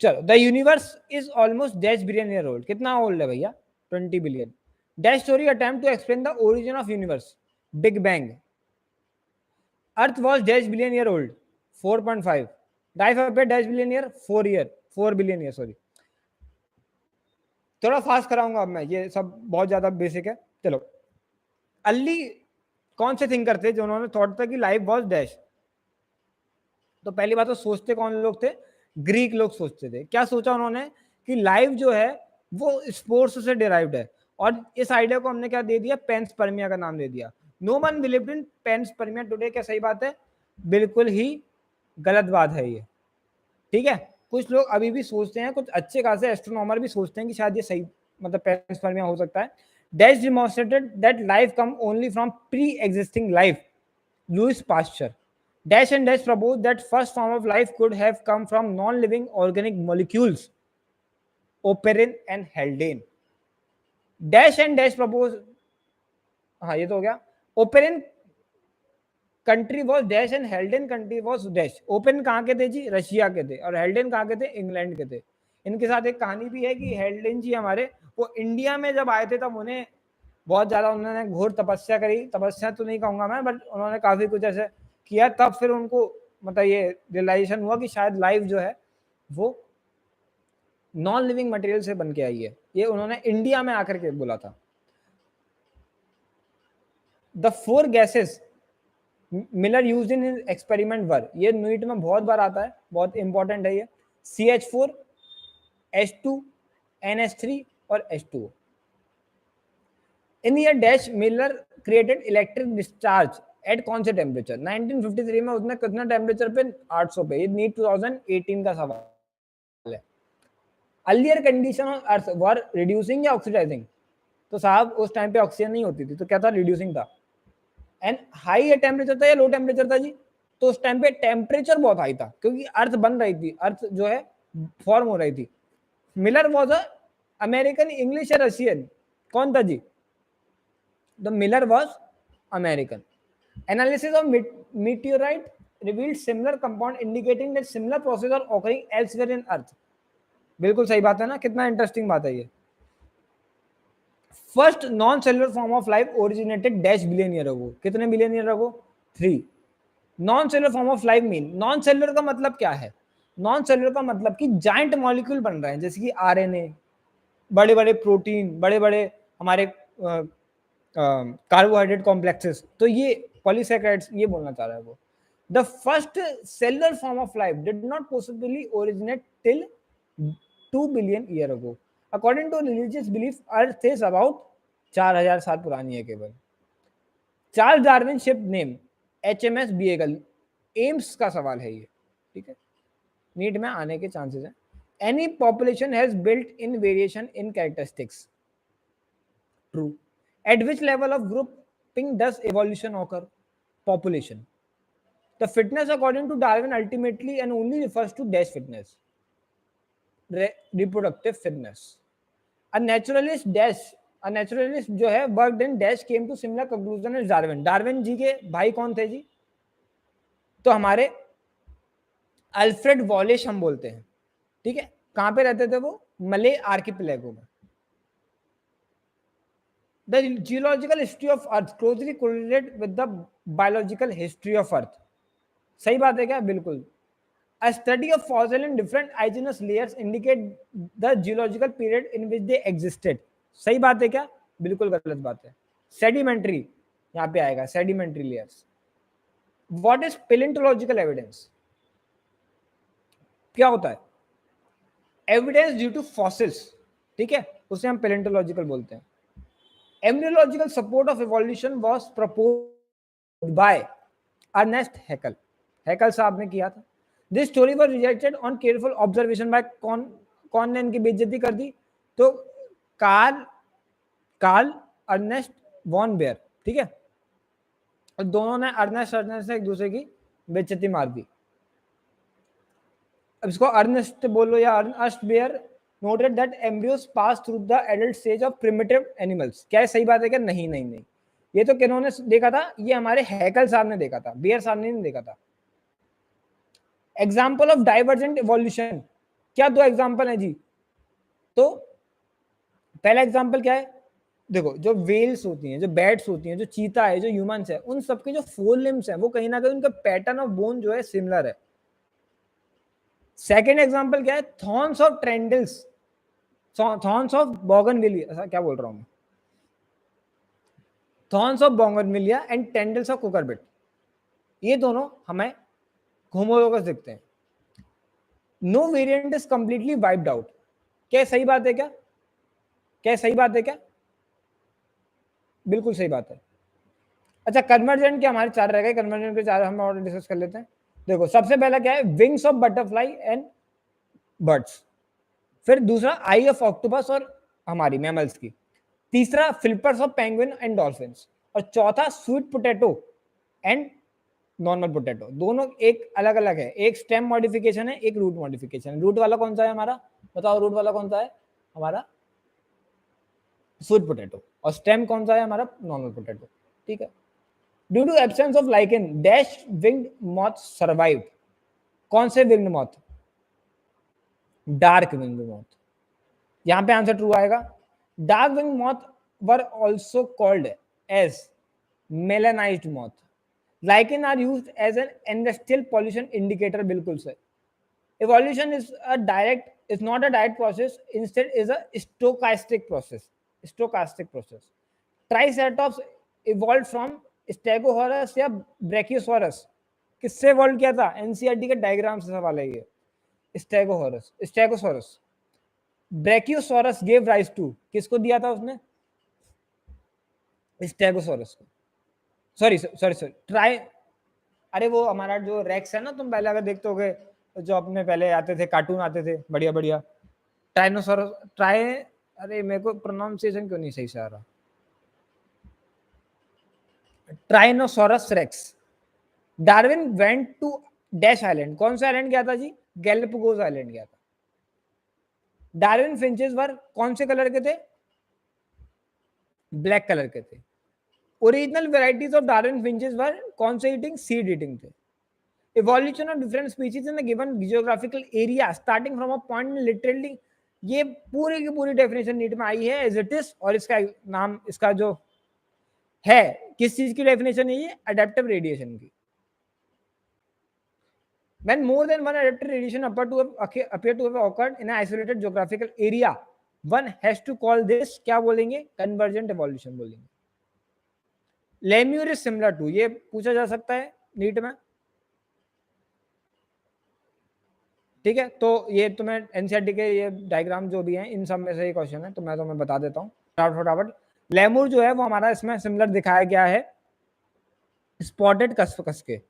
चलो, the universe is almost dash billion year old. कितना ओल्ड है भैया? 20 billion. Dash story attempt to explain the origin of universe, big bang. Earth was dash billion year old, 4.5। Life appear dash billion year, 4 billion year, sorry. थोड़ा fast कराऊंगा अब मैं, ये सब बहुत ज्यादा बेसिक है। चलो, अर्ली कौन से थिंकर थे जो उन्होंने थॉट था कि लाइफ वॉज डैश? तो पहली बात तो सोचते कौन लोग थे? ग्रीक लोग सोचते थे। क्या सोचा उन्होंने? कि लाइफ जो है वो स्पोर्ट्स से डिराइव्ड है, और इस आइडिया को हमने क्या दे दिया? पेंसपर्मिया का नाम दे दिया। No one believed in panspermia today. क्या सही बात है? बिल्कुल ही गलत बात है ये, ठीक है। कुछ लोग अभी भी सोचते हैं, कुछ अच्छे खासे एस्ट्रोनॉमर भी सोचते हैं कि शायद ये सही, मतलब पेंसपर्मिया हो सकता है। Dash demonstrated that life come only from pre existing life, Louis Pasteur. Dash and Dash proposed that first form of life could have come from non-living organic molecules, Oparin and Haldane. Dash and Dash proposed, हाँ ये तो हो गया। Oparin country was dash and हेल्डेन country was dash. Open कहाँ के थे जी? Russia के थे। और हेल्डेन कहाँ के थे? इंग्लैंड के थे। इनके साथ एक कहानी भी है कि हेल्डेन जी हमारे, वो इंडिया में जब आए थे तब उन्हें बहुत ज्यादा उन्होंने घोर तपस्या करी, तपस्या तो नहीं कहूंगा मैं, बट उन्होंने काफी कुछ ऐसे किया, तब फिर उनको मतलब ये रियलाइजेशन हुआ कि शायद लाइफ जो है वो नॉन लिविंग मटेरियल से बन के आई है। ये उन्होंने इंडिया में आकर के बोला था। The 4 gases Miller used in experiment were, ये नीट में बहुत बार आता है, बहुत इंपॉर्टेंट है ये। CH4, H2, NH3 और H2O। इन year dash Miller created electric discharge eight कौन से टेम्परेचर? 1953 में उसने कितना टेम्परेचर पे? 800 पे। ये नीट 2018 का सवाल है। Earlier condition on earth were reducing या ऑक्सीडाइजिंग? तो साहब उस टाइम पे ऑक्सीजन नहीं होती थी, तो क्या था? रिड्यूसिंग था। एंड हाई टेम्परेचर था या लो टेम्परेचर था जी? तो उस टाइम पे टेम्परेचर बहुत हाई था, क्योंकि अर्थ बन रही थी, अर्थ जो है फॉर्म हो रही थी। Miller was a American, English या रशियन? कौन था जी? The Miller was American. Analysis of meteorite revealed similar compound indicating that similar processes are occurring elsewhere in earth। बिल्कुल सही बात है ना, कितना इंटरेस्टिंग बात है ये। First non cellular form of life originated dash billion year ago. कितने billion year ago? 3। Non cellular form of life mean, non cellular का मतलब क्या है? नॉन सेलुलर का मतलब कि जाइंट मॉलिक्यूल बन रहे हैं, जैसे कि RNA, बड़े बड़े प्रोटीन, बड़े बड़े हमारे कार्बोहाइड्रेट कॉम्प्लेक्सेस, तो ये पॉलीसैकेराइड्स, ये बोलना चाह रहा है वो। The first cellular form of life did not possibly originate till 2 billion year ago. According to religious belief earth is about 4000 साल पुरानी है केवल। Charles Darwin ship name HMS Beagle. AIIMS का सवाल है ये, ठीक है, नीट में आने के चांसेस हैं। Any population has built in variation in characteristics, true. At which level of grouping does evolution occur? Population. The fitness according to Darwin ultimately and only refers to dash fitness, reproductive fitness. A naturalist dash, a naturalist जो है worked in dash came to similar conclusion as Darwin। Darwin ji के भाई कौन थे जी? तो हमारे Alfred वॉलिश हम बोलते हैं, ठीक है। कहां पे रहते थे वो? मले आर्किपेलागो में। The geological history of Earth closely correlated with the biological history of Earth। सही बात है क्या? बिल्कुल। A study of fossil in different igneous layers indicate the geological period in which they existed। सही बात है क्या? बिल्कुल गलत बात है। सेडिमेंट्री, यहाँ पे आएगा sedimentary layers. What is palaeontological evidence? क्या होता है? एविडेंस ड्यू टू फॉसिल्स, ठीक है, उसे हम पैलेंटोलॉजिकल बोलते हैं। Embryological support of evolution was proposed by Ernest Haeckel, Haeckel साहब ने किया था। This story was rejected on careful observation by कौन ने इनकी बेइज्जती कर दी? तो कार्ल अर्नेस्ट वॉन बेयर, ठीक है, और दोनों ने अर्नेस्ट से एक दूसरे की बेइज्जती मार दी। अब इसको अर्नेस्ट बोलो या Ernest Baer noted that embryos pass through the adult stage of primitive animals। क्या सही बात है क्या? नहीं नहीं नहीं, ये तो किन्होंने देखा था? ये हमारे हैकल साहब ने देखा था, बेयर साहब ने नहीं देखा था। एग्जाम्पल ऑफ डाइवर्जेंट इवोल्यूशन, क्या दो एग्जाम्पल है जी? तो पहला एग्जाम्पल क्या है? देखो, जो वेल्स होती हैं, जो बैट्स होती हैं, जो चीता है, जो ह्यूमंस है, उन सबके जो फोर लिम्स हैं वो कहीं ना कहीं उनका पैटर्न ऑफ बोन जो है सिमिलर है। सेकेंड एग्जाम्पल क्या है? Thorns of tendrils, thorns of bougainvillea, ऐसा क्या बोल रहा हूं मैं, thorns of bougainvillea and tendrils of cucurbit, ये दोनों हमें होमोलोगस दिखते हैं। No variant is completely wiped out, क्या सही बात है क्या? क्या सही बात है क्या? बिल्कुल सही बात है। अच्छा, कन्वर्जेंट के हमारे चार रह गए, कन्वर्जेंट के चार हम और डिस्कस कर लेते हैं। देखो, सबसे पहला क्या है? Wings of butterfly and birds. फिर दूसरा आई ऑफ ऑक्टोपस और हमारी मैमल्स की। तीसरा flippers of penguin and dolphins. और चौथा sweet potato and normal potato. दोनों एक अलग अलग है, एक स्टेम मॉडिफिकेशन है, एक रूट मॉडिफिकेशन है। रूट वाला कौन सा है हमारा? बताओ, रूट वाला कौन सा है हमारा? Sweet potato. और स्टेम कौन सा है हमारा? नॉर्मल पोटैटो, ठीक है। Due to absence of lichen dash winged moth survived. कौन से winged moth? Dark winged moth. यहां पे आंसर ट्रू आएगा। Dark winged moth were also called as melanised moth. Lichen are used as an industrial pollution indicator. बिल्कुल सही। Evolution is a direct, is not a direct process, instead is a stochastic process. Stochastic process. Triceratops evolve from Stegosaurus या Brachiosaurus. किससे evolve किया था? NCERT के diagram से सवाल है ये। Stegosaurus, Stegosaurus. Brachiosaurus gave rise to, किसको दिया था उसने? स्टेगोसॉरस को। सॉरी सॉरी सॉरी, ट्राई, अरे वो हमारा जो रेक्स है ना, तुम पहले अगर देखते होगे जो अपने पहले आते थे, कार्टून आते थे बढ़िया बढ़िया, ट्राइनोसॉरस, अरे मेरे को प्रोनाउंसिएशन क्यों नहीं सही से आ रहा? Tyrannosaurus rex. Darwin went to dash island. कौन सा आइलैंड गया था जी? गैलापागोस आइलैंड गया था। डार्विन फिंचेस वर कौन से कलर के थे? ब्लैक कलर के थे। Original varieties of Darwin finches were कौन से ईटिंग? सीड ईटिंग थे। Evolution of different species in the given geographical area starting from a point, literally ये पूरी की पूरी डेफिनेशन नीट में आई है एज इट इज। और इसका नाम, इसका जो है, किस चीज की डेफिनेशन है ये? अडेप्टिव रेडिएशन की। When more than one adaptive radiation appear to have occurred in an isolated geographical area, one has to call this, क्या बोलेंगे? Convergent evolution बोलेंगे। Lemur is similar to, ये पूछा जा सकता है नीट में, ठीक है। तो ये तुम्हें एनसीईआरटी के ये डायग्राम जो भी हैं, इन सब में से ये क्वेश्चन है, तो मैं तुम्हें बता देता हूँ फटाफट। लेमूर जो है वो हमारा इसमें सिमिलर दिखाया गया है स्पॉटेड कस के,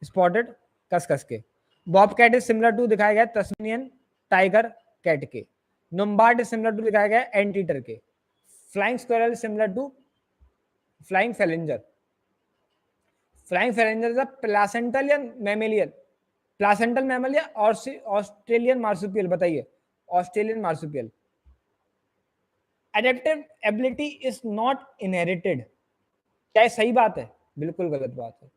स्पॉटेड कस के। बॉबकैट इज सिमिलर टू दिखाया गया तस्मानियन टाइगर कैट के। नुम्बार्ड इज सिमिलर टू दिखाया गया एंटीटर के। Flying squirrel similar to flying phalanger. Flying phalanger is a placental या मैमेलियन? प्लासेंटल मैमल या ऑस्ट्रेलियन मार्सुपियल? बताइए, Australian marsupial. Adaptive ability is not inherited, क्या सही बात है? बिल्कुल गलत बात है।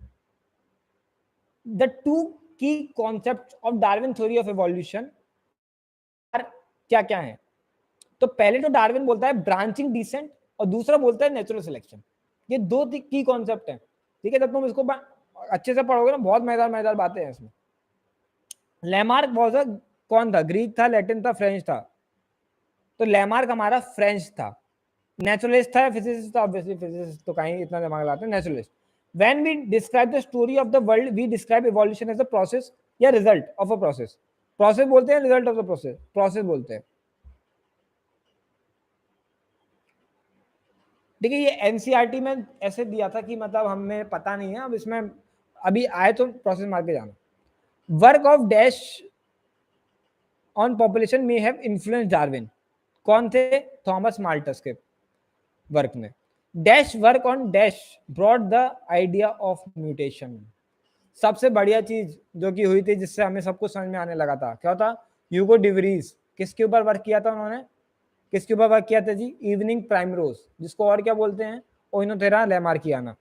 The two key concept of Darwin theory of evolution क्या क्या है? तो पहले तो डार्विन बोलता है ब्रांचिंग डिसेंट और दूसरा बोलता है नेचुरल सिलेक्शन। ये दो की कॉन्सेप्ट है, ठीक है। जब तुम इसको अच्छे से पढ़ोगे ना, बहुत मजेदार बातें हैं इसमें। लैमार्क वाज अ, कौन था? ग्रीक था, लैटिन था, फ्रेंच था? तो लैमार्क हमारा फ्रेंच था, नेचुरलिस्ट था, फिजिसिस्ट था, ऑब्वियसली फिजिसिस्ट तो कहीं इतना दिमाग लाते हैं, naturalist. When we describe the story of the world we describe evolution as a process या result of a process. Process बोलते हैं, result of the process, process बोलते हैं। देखिए ये एनसीईआरटी में ऐसे दिया था कि मतलब हमें पता नहीं है, अब इसमें अभी आए तो प्रोसेस मार के जाना। Work of dash on population may have influence Darwin. कौन थे? थॉमस माल्टस के वर्क में। Dash work on dash brought the idea of mutation. सबसे बढ़िया चीज जो कि हुई थी जिससे हमें सब कुछ समझ में आने लगा था, क्या था? ह्यूगो डिवरीज। किसके ऊपर वर्क किया था उन्होंने? किसके ऊपर वर्क किया था जी? इवनिंग प्राइमरोज, जिसको और क्या बोलते हैं? ओइनोथेरा लैमार्कियाना।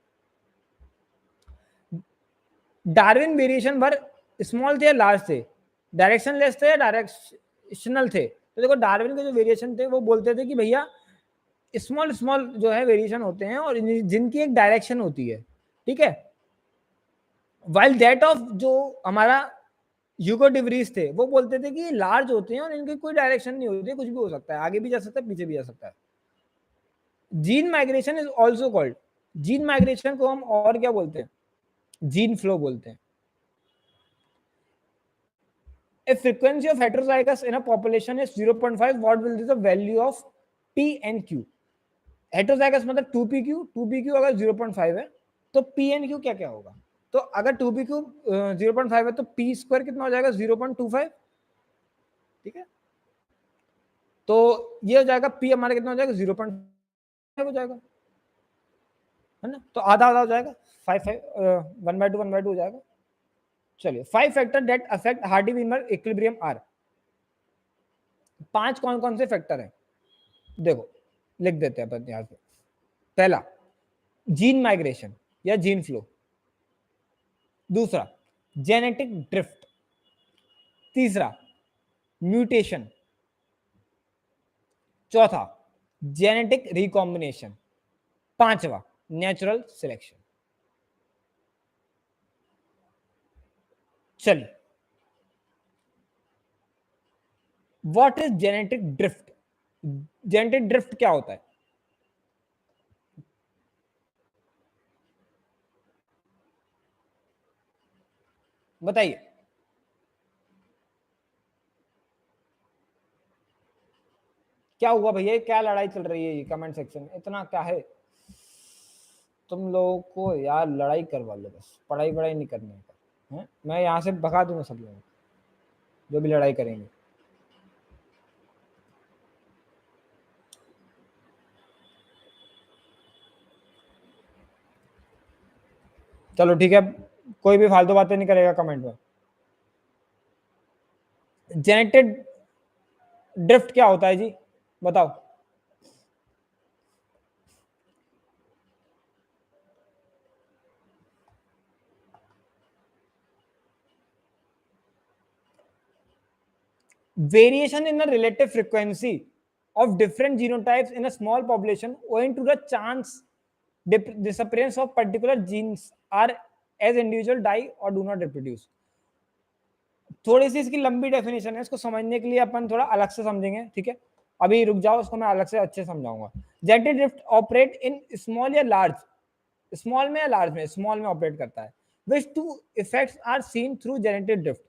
डार्विन वेरिएशन वर स्मॉल थे या लार्ज थे? डायरेक्शन लेस थे या डायरेक्शनल थे? तो देखो डार्विन के जो वेरिएशन थे वो बोलते थे कि भैया स्मॉल स्मॉल जो है वेरिएशन होते हैं और जिनकी एक डायरेक्शन होती है, ठीक है। वाइल दैट ऑफ जो हमारा ह्यूगो डिवरीज थे वो बोलते थे कि लार्ज होते हैं और इनकी कोई डायरेक्शन नहीं होती, कुछ भी हो सकता है, आगे भी जा सकता है, पीछे भी जा सकता है। Gene migration is also called, gene migration को हम और क्या बोलते हैं? जीन फ्लो बोलते हैं। If frequency of heterozygous in a population is 0.5, what will be the value of P and Q? Heterozygous मतलब 2pq, 2pq अगर 0.5 है तो p and q क्या क्या होगा? तो अगर 2pq 0.5 है तो p स्क्वायर कितना हो जाएगा? 0.25, ठीक है। तो ये हो जाएगा p हमारा कितना हो जाएगा? 0.5 हो जाएगा, है ना। तो आधा आधा हो जाएगा, 1/2 1/2 हो जाएगा। चलिए, 5 factor that affect Hardy Weinberg equilibrium are. 5 कौन कौन से फैक्टर हैं? देखो लिख देते हैं अपन यहां से। पहला, जीन माइग्रेशन या जीन फ्लो। दूसरा, जेनेटिक ड्रिफ्ट। तीसरा, म्यूटेशन। चौथा, जेनेटिक रिकॉम्बिनेशन। पांचवा, नेचुरल सिलेक्शन। चलिए, what is genetic drift? Genetic drift क्या होता है? बताइए। क्या हुआ भैया? क्या लड़ाई चल रही है ये कमेंट सेक्शन में? इतना क्या है तुम लोगों को यार? लड़ाई करवा लो बस, पढ़ाई वढ़ाई नहीं करनी है। मैं यहाँ से भगा दूंगा सब लोगों जो भी लड़ाई करेंगे। चलो ठीक है, कोई भी फालतू बातें नहीं करेगा कमेंट में। जेनेटिक ड्रिफ्ट क्या होता है जी? बताओ। Variation in the relative frequency of different genotypes in a small population owing to the chance disappearance of particular genes are as individual die or do not reproduce। थोड़ी सी इसकी लंबी definition है, इसको समझने के लिए अपन थोड़ा अलग से समझेंगे, ठीक है। अभी रुक जाओ, इसको मैं अलग से अच्छे समझाऊंगा। Genetic drift operate in small या लार्ज, स्मॉल में या लार्ज में? स्मॉल में ऑपरेट करता है। Which two effects are seen through genetic drift?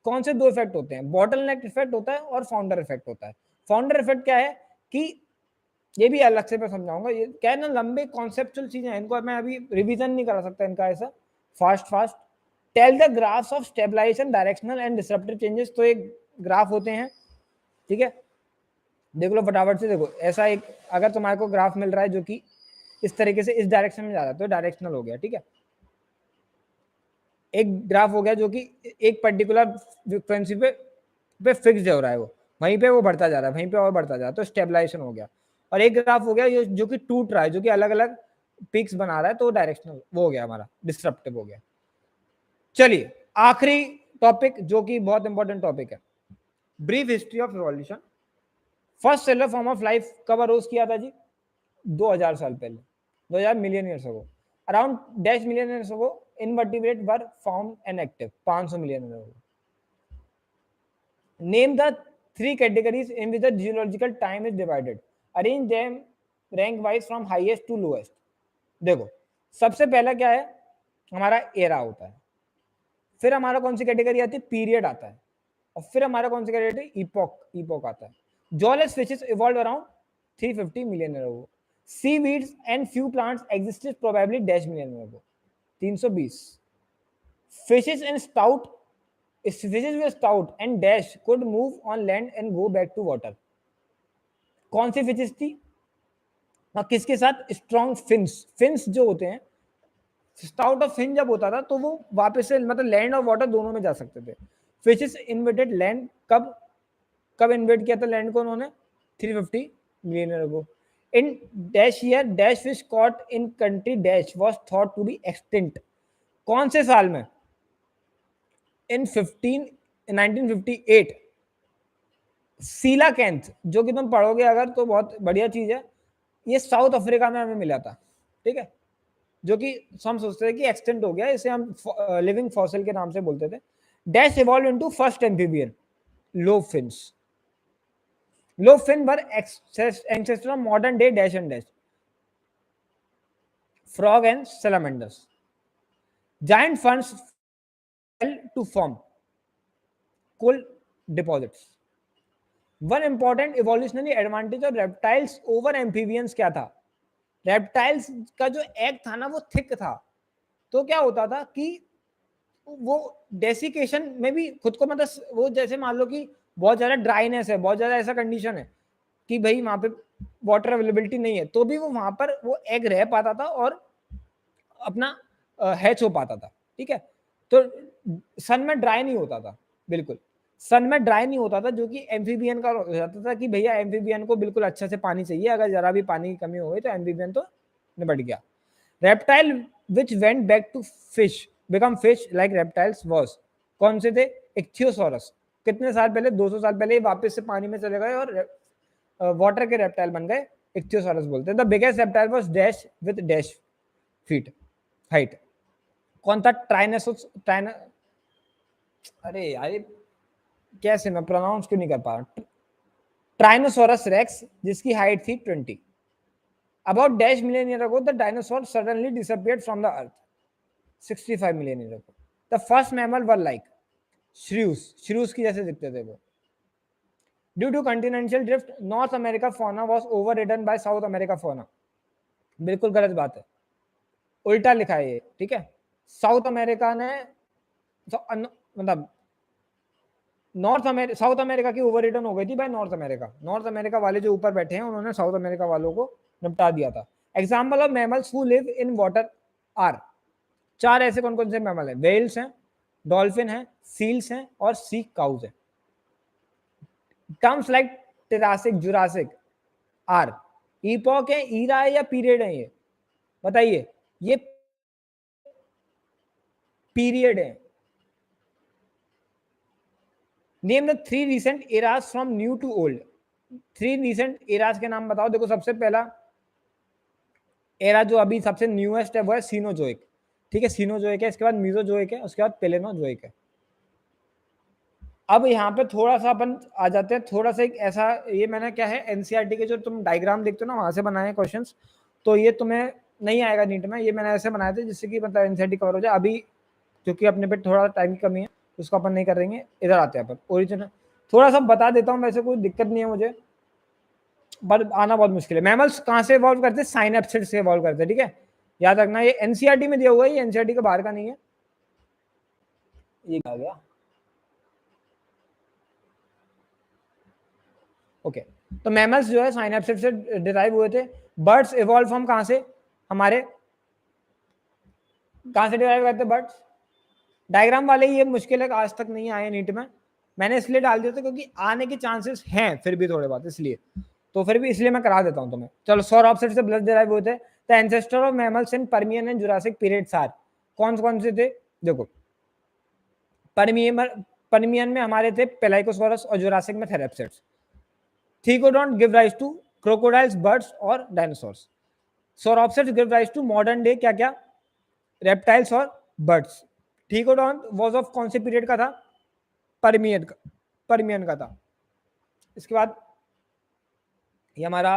कौन से दो इफेक्ट होते हैं? बॉटल नेक इफेक्ट होता है और फाउंडर इफेक्ट होता है। फाउंडर इफेक्ट क्या है कि ये भी अलग से मैं समझाऊंगा, ये क्या है ना, लंबे कॉन्सेप्चुअल चीजें हैं, इनको मैं अभी रिवीजन नहीं करा सकता इनका ऐसा fast fast. Tell the graphs of stabilization directional and disruptive changes. तो एक ग्राफ होते हैं, ठीक है, देख लो फटाफट से। देखो ऐसा एक अगर तुम्हारे को ग्राफ मिल रहा है जो कि इस तरीके से इस डायरेक्शन में जा रहा है तो डायरेक्शनल हो गया, ठीक है। एक ग्राफ हो गया जो कि एक पर्टिकुलर फ्रीक्वेंसी पे फिक्स हो रहा है, वो वहीं पे वो बढ़ता जा रहा है, वहीं पे और बढ़ता जा रहा है, तो स्टेबलाइजेशन हो गया। और एक ग्राफ हो गया जो कि टूट रहा है, जो कि अलग अलग पिक्स बना रहा है, तो डायरेक्शनल वो हो गया हमारा, डिस्ट्रप्टिव हो गया। चलिए आखिरी टॉपिक जो कि बहुत इंपॉर्टेंट टॉपिक है, brief history of evolution. First cellular form of life कब अरोज किया था जी? 2000 साल पहले, 2000 million years ago, around dash million years ago invertebrate were found and active, 500 million year ago. Name the 3 categories in which the geological time is divided. Arrange them rank wise from highest to lowest. देखो सबसे पहला क्या है, हमारा era होता है, फिर हमारा कौन सी कैटेगरी आती है, पीरियड आता है, और फिर हमारा कौन सी कैटेगरी, इपोक आता है। Jawless fishes evolve around 350 million year ago. Seaweeds and few plants existed probably dash million year ago. 320 fishes and stout fishes were stout and dash could move on land and go back to water। कौन sea fishes थी और किसके साथ, strong fins. Fins जो होते हैं, stout और fin जब होता था तो वो वापस से मतलब लैंड और वाटर दोनों में जा सकते थे। फिशेस इन्वेटेड लैंड, कब कब इन्वेट किया था लैंड को उन्होंने, 350 million year ago. In dash year dash fish caught in country dash was thought to be extinct. कौन से साल में, इन 1958 सीलाकैंथ, जो कि तुम पढ़ोगे अगर तो बहुत बढ़िया चीज है, ये साउथ अफ्रीका में हमें मिला था, ठीक है, जो कि हम सोचते थे कि एक्सटेंट हो गया, इसे हम लिविंग फॉसिल के नाम से बोलते थे। Dash evolve into first amphibian lobe fins. Lobe fin were ancestor of modern day dash and dash frog and salamanders। Giant ferns fell to form coal deposits। One important evolutionary advantage of reptiles over amphibians क्या था, reptiles का जो egg था ना वो thick था, तो क्या होता था कि वो डेसिकेशन में भी खुद को, मतलब वो जैसे मान लो कि बहुत ज्यादा ड्राइनेस है, बहुत ज्यादा ऐसा कंडीशन है कि भाई वहां पे वाटर अवेलेबिलिटी नहीं है, तो भी वो वहां पर वो एग रह पाता था और अपना हैच हो पाता था, ठीक है। तो सन में ड्राई नहीं होता था, बिल्कुल सन में ड्राई नहीं होता था, जो कि एम्फीबियन का हो जाता था कि भैया एम्फीबियन को बिल्कुल अच्छे से पानी चाहिए, अगर जरा भी पानी की कमी हो गई तो एम्फीबियन तो निपट गया। Reptile which went back to fish become fish like reptiles was, कौन से थे, इक्थियोसॉरस। कितने साल पहले, 200 साल पहले वापस से पानी में चले गए और वाटर के रेप्टाइल बन गए, इक्थियोसॉरस बोलते हैं। The biggest reptile was dash with dash feet height. कौन था, अरे यार कैसे मैं प्रोनाउंस क्यों नहीं कर पा रहा, ट्राइनोसोरस रेक्स, जिसकी हाइट थी 20। About dash million year ago the dinosaur suddenly disappeared from the earth, 65 million year ago. The first mammal were like shrews की जैसे दिखते थे वो। Due to continental drift North America fauna was overridden by South America fauna. बिल्कुल गलत बात है, उल्टा लिखा है ये, ठीक है। साउथ अमेरिका ने मतलब साउथ अमेरिका की ओवर रिटर्न हो गई थी भाई नॉर्थ अमेरिका वाले जो ऊपर बैठे हैं उन्होंने साउथ अमेरिका वालों को निपटा दिया था। Example of mammals who live in water are, चार ऐसे कौन कौन से मैमल हैं, वेल्स हैं, डॉल्फिन हैं, सील्स हैं और सी काउज हैं। Terms like Triassic, Jurassic are epoch है, ईरा है या पीरियड है, ये बताइए, ये पीरियड है। Name the 3 recent eras from new to old. 3 recent eras के नाम बताओ। देखो सबसे पहला एरा जो अभी सबसे न्यूएस्ट है वो है सीनोजोइक, ठीक है, सीनोजोइक है, इसके बाद मीजोजोइक है, उसके बाद पेलेनोजोइक है। अब यहाँ पे थोड़ा सा अपन आ जाते हैं, थोड़ा सा एक ऐसा, ये मैंने क्या है एनसीईआरटी के जो तुम डायग्राम देखते हो ना वहां से बनाए क्वेश्चंस, तो ये तुम्हें नहीं आएगा नीट में, ये मैंने ऐसे बनाए थे जिससे कि मतलब एनसीईआरटी कवर हो जाए। अभी क्योंकि अपने पे थोड़ा टाइम की कमी है उसको अपन नहीं करेंगे, इधर आते हैं अपन ओरिजिनल। थोड़ा सा बता देता हूँ, वैसे कोई दिक्कत नहीं है मुझे, पर आना बहुत मुश्किल है। मैमल्स कहाँ से इवॉल्व करते हैं, साइनेप्सिड से इवॉल्व करते हैं, ठीक है, याद रखना। ये एनसीईआरटी में दिया हुआ है, ये एनसीईआरटी के बाहर का नहीं है। ये आ गया, ओके। तो मैमल्स जो है साइनेप्सिड से डिराइव हुए थे। बर्ड्स इवॉल्व फ्रॉम कहाँ से, हमारे कहाँ से डिराइव करते बर्ड्स, डायग्राम वाले ये मुश्किल है, आज तक नहीं आए नीट में, मैंने इसलिए डाल दिया था क्योंकि आने के चांसेस हैं फिर भी थोड़े बहुत, इसलिए तो फिर भी इसलिए मैं करा देता हूं तुम्हें। चलो सौरॉप्सिड से ब्लड डिराइव हुए थे। The ancestor of mammals in Permian and Jurassic periods are, कौन से थे, देखो पर्मियन में हमारे थे पेलाइकोसोरस और जुरासिक में therapsids. Thecodont give rise to crocodiles, birds और dinosaurs. Sauropsids give rise to modern day क्या क्या, रेप्टाइल्स और बर्ड्स। थीकोडोंट वाज ऑफ कौन से पीरियड का था, पर्मियन का था। इसके बाद ये हमारा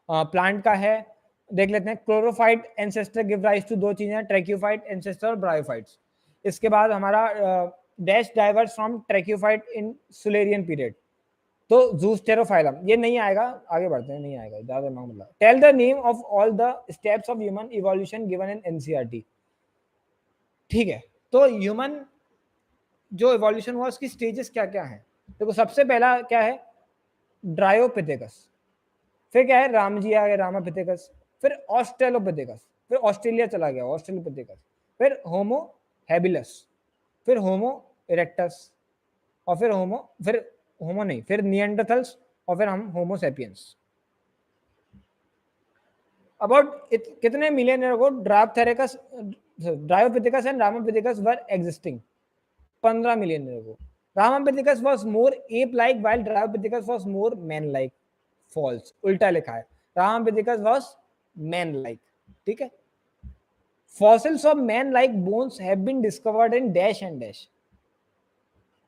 प्लांट का है, देख लेते हैं। Chlorophyte ancestor give rise to दो चीजें, ट्रैक्योफाइट एंसेस्टर और ब्रायोफाइट्स। इसके बाद हमारा dash diverse from tracheophyte in Silurian period, तो जूस्टेरोफाइलम, ये नहीं आएगा, आगे बढ़ते हैं, नहीं आएगा ज्यादा मामला। Tell the name of all the steps of human evolution given in NCERT. ठीक है, तो ह्यूमन जो इवोल्यूशन हुआ उसकी स्टेजेस क्या क्या है? देखो सबसे पहला क्या है, ड्रायोपिथेकस, फिर क्या है, रामजी आ गए, रामापिथेकस, फिर ऑस्ट्रेलोपिथेकस, फिर ऑस्ट्रेलिया चला गया ऑस्ट्रेलोपिथेकस, फिर होमो हैबिलस, फिर होमो इरेक्टस, और फिर होमो नहीं, फिर निएंडरथल्स, और फिर हम होमो सेपियंस। अबाउट कितने million year ago Dryopithecus and Ramapithecus were existing? 15 million year ago. Ramapithecus was more ape like while Dryopithecus was more man like. False, उल्टा लिखा है, रामापिथेकस वाज मैन लाइक। ठीक है, fossils of man like bones have been discovered in dash and dash.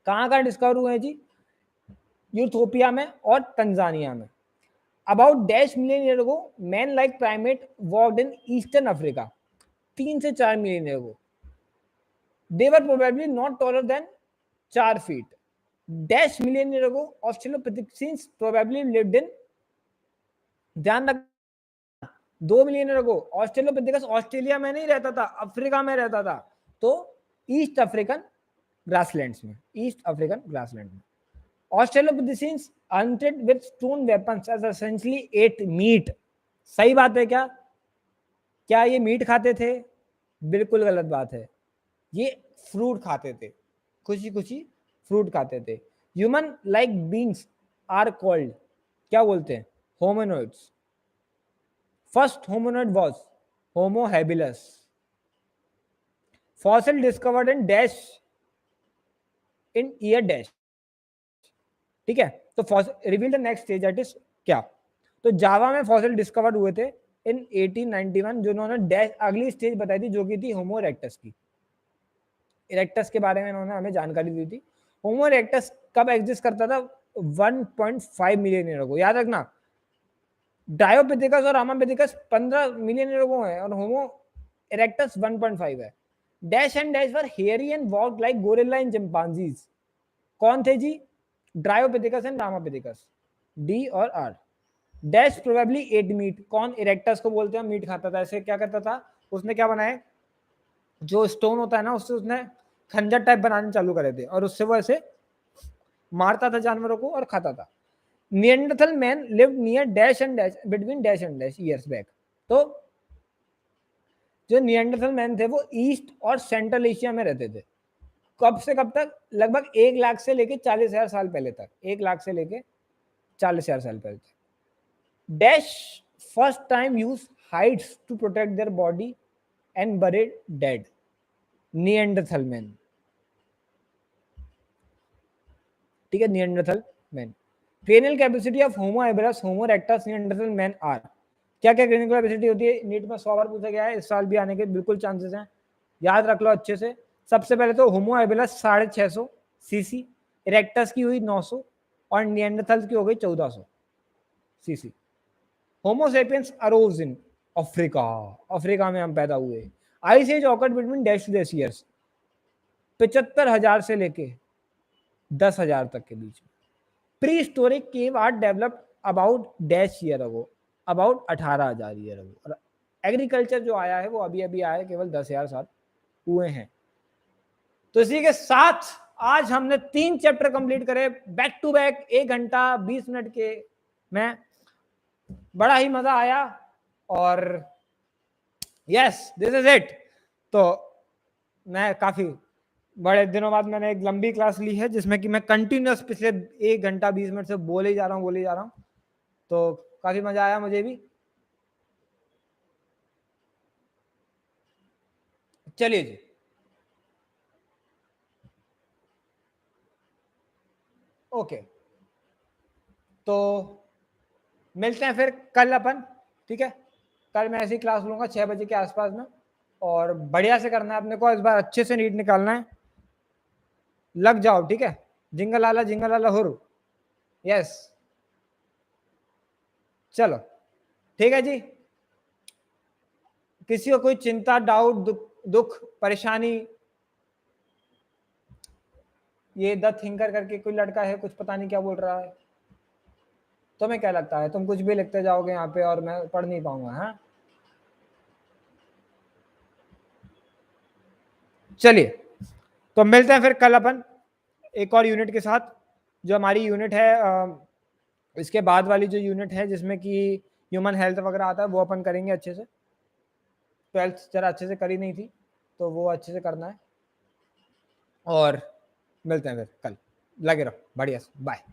कहां discover हुए हैं जी? Ethiopia में और तंजानिया में। About dash million year ago man like primate walked in eastern Africa, 3 से 4 million year ago. They were probably not taller than 4 feet. Dash million year ago australopithecus probably lived in, ध्यान रख, 2 million year ago australopithecus Australia में नहीं रहता था, Africa में रहता था, तो ईस्ट अफ्रीकन ग्रासलैंड्स में, ईस्ट अफ्रीकन ग्रासलैंड में। Australopithecines hunted with stone weapons as essentially ate meat। सही बात है क्या? क्या ये मीट खाते थे? बिल्कुल गलत बात है, ये फ्रूट खाते थे, खुशी खुशी फ्रूट खाते थे। Human like beings are called, क्या बोलते हैं? Hominoids. First hominoid was Homo habilis. Fossil discovered in dash in year dash. ठीक है, तो fossil reveal the next stage, that is क्या? तो जावा में फॉसिल डिस्कवर्ड हुए थे इन 1891, जिन्होंने डैश अगली स्टेज बताई थी जो कि थी होमो इरेक्टस की। इरेक्टस के बारे में इन्होंने हमें जानकारी दी थी। होमो इरेक्टस कब एग्जिस्ट करता था? 1.5 मिलियन ईयर अगो। याद रखना, डायोपिथेकस और रामापिथेकस 15 मिलियन ईयर अगो है और होमो इरेक्टस 1.5 है। Dash and dash were hairy and walked like gorilla and chimpanzees. कौन थे जी? ड्रायोपिथेकस एंड रामापिथेकस, डी और R. Dash probably ate meat. कौन? इरेक्टस को बोलते हैं, मीट खाता था। ऐसे क्या करता था उसने, क्या बनाए, जो स्टोन होता है ना, उससे उसने खंजर टाइप बनाने चालू करे थे और उससे वो ऐसे मारता था जानवरों को और खाता था। Neanderthal man lived near dash and dash between dash and dash years back. तो जो निएंडरथल मैन थे वो ईस्ट और सेंट्रल एशिया में रहते थे। कब से कब तक? लगभग 1 लाख से लेके 40,000 साल पहले तक। 1 लाख से लेके 40,000 साल पहले तक। Dash first time use hides to protect their body and buried dead. Neanderthal man. ठीक है, Neanderthal man. Cranial capacity of Homo habilis, Homo erectus, Neanderthal man are. क्या क्या क्रेनियल कैपेसिटी होती है? नीट में 100 बार पूछा गया है, इस साल भी आने के बिल्कुल चांसेस हैं, याद रख लो अच्छे से। सबसे पहले तो होमो हैबिलस 650 सीसी, इरेक्टस की हुई 900 और निएंडरथल की हो गई 1400 cc. Homo sapiens arose in Africa, Africa में हम पैदा हुए। Ice age occurred between dash to dash years, 75,000 से लेके 10,000 तक के बीच में। Prehistoric cave are developed about dash year ago, about 18,000 year ago. और एग्रीकल्चर जो आया है वो अभी अभी आया है, केवल 10,000 साल हुए हैं। तो इसी के साथ आज हमने 3 चैप्टर कंप्लीट करे बैक टू बैक, 1 घंटा 20 मिनट के में। बड़ा ही मजा आया और यस दिस इज इट। तो मैं काफी बड़े दिनों बाद मैंने एक लंबी क्लास ली है जिसमें कि मैं कंटिन्यूअस पिछले 1 घंटा 20 मिनट से बोले ही जा रहा हूँ। तो काफी मजा आया मुझे भी। चलिए जी, ओके, तो मिलते हैं फिर कल अपन। ठीक है, कल मैं ऐसी क्लास लूंगा 6 बजे के आसपास में, और बढ़िया से करना है अपने को, इस बार अच्छे से नीट निकालना है। लग जाओ, ठीक है, जिंगल आला हुर। यस, चलो ठीक है जी। किसी को कोई चिंता, डाउट, दुख परेशानी? ये द थिंकर करके कोई लड़का है, कुछ पता नहीं क्या बोल रहा है। तुम्हें क्या लगता है, तुम कुछ भी लिखते जाओगे यहाँ पे और मैं पढ़ नहीं पाऊंगा? हाँ चलिए, तो मिलते हैं फिर कल अपन एक और यूनिट के साथ। जो हमारी यूनिट है इसके बाद वाली जो यूनिट है जिसमें कि ह्यूमन हेल्थ वगैरह आता है, वो अपन करेंगे अच्छे से। 12th जरा अच्छे से करी नहीं थी, तो वो अच्छे से करना है। और मिलते हैं फिर कल, लगे रहो, बढ़िया, बाय।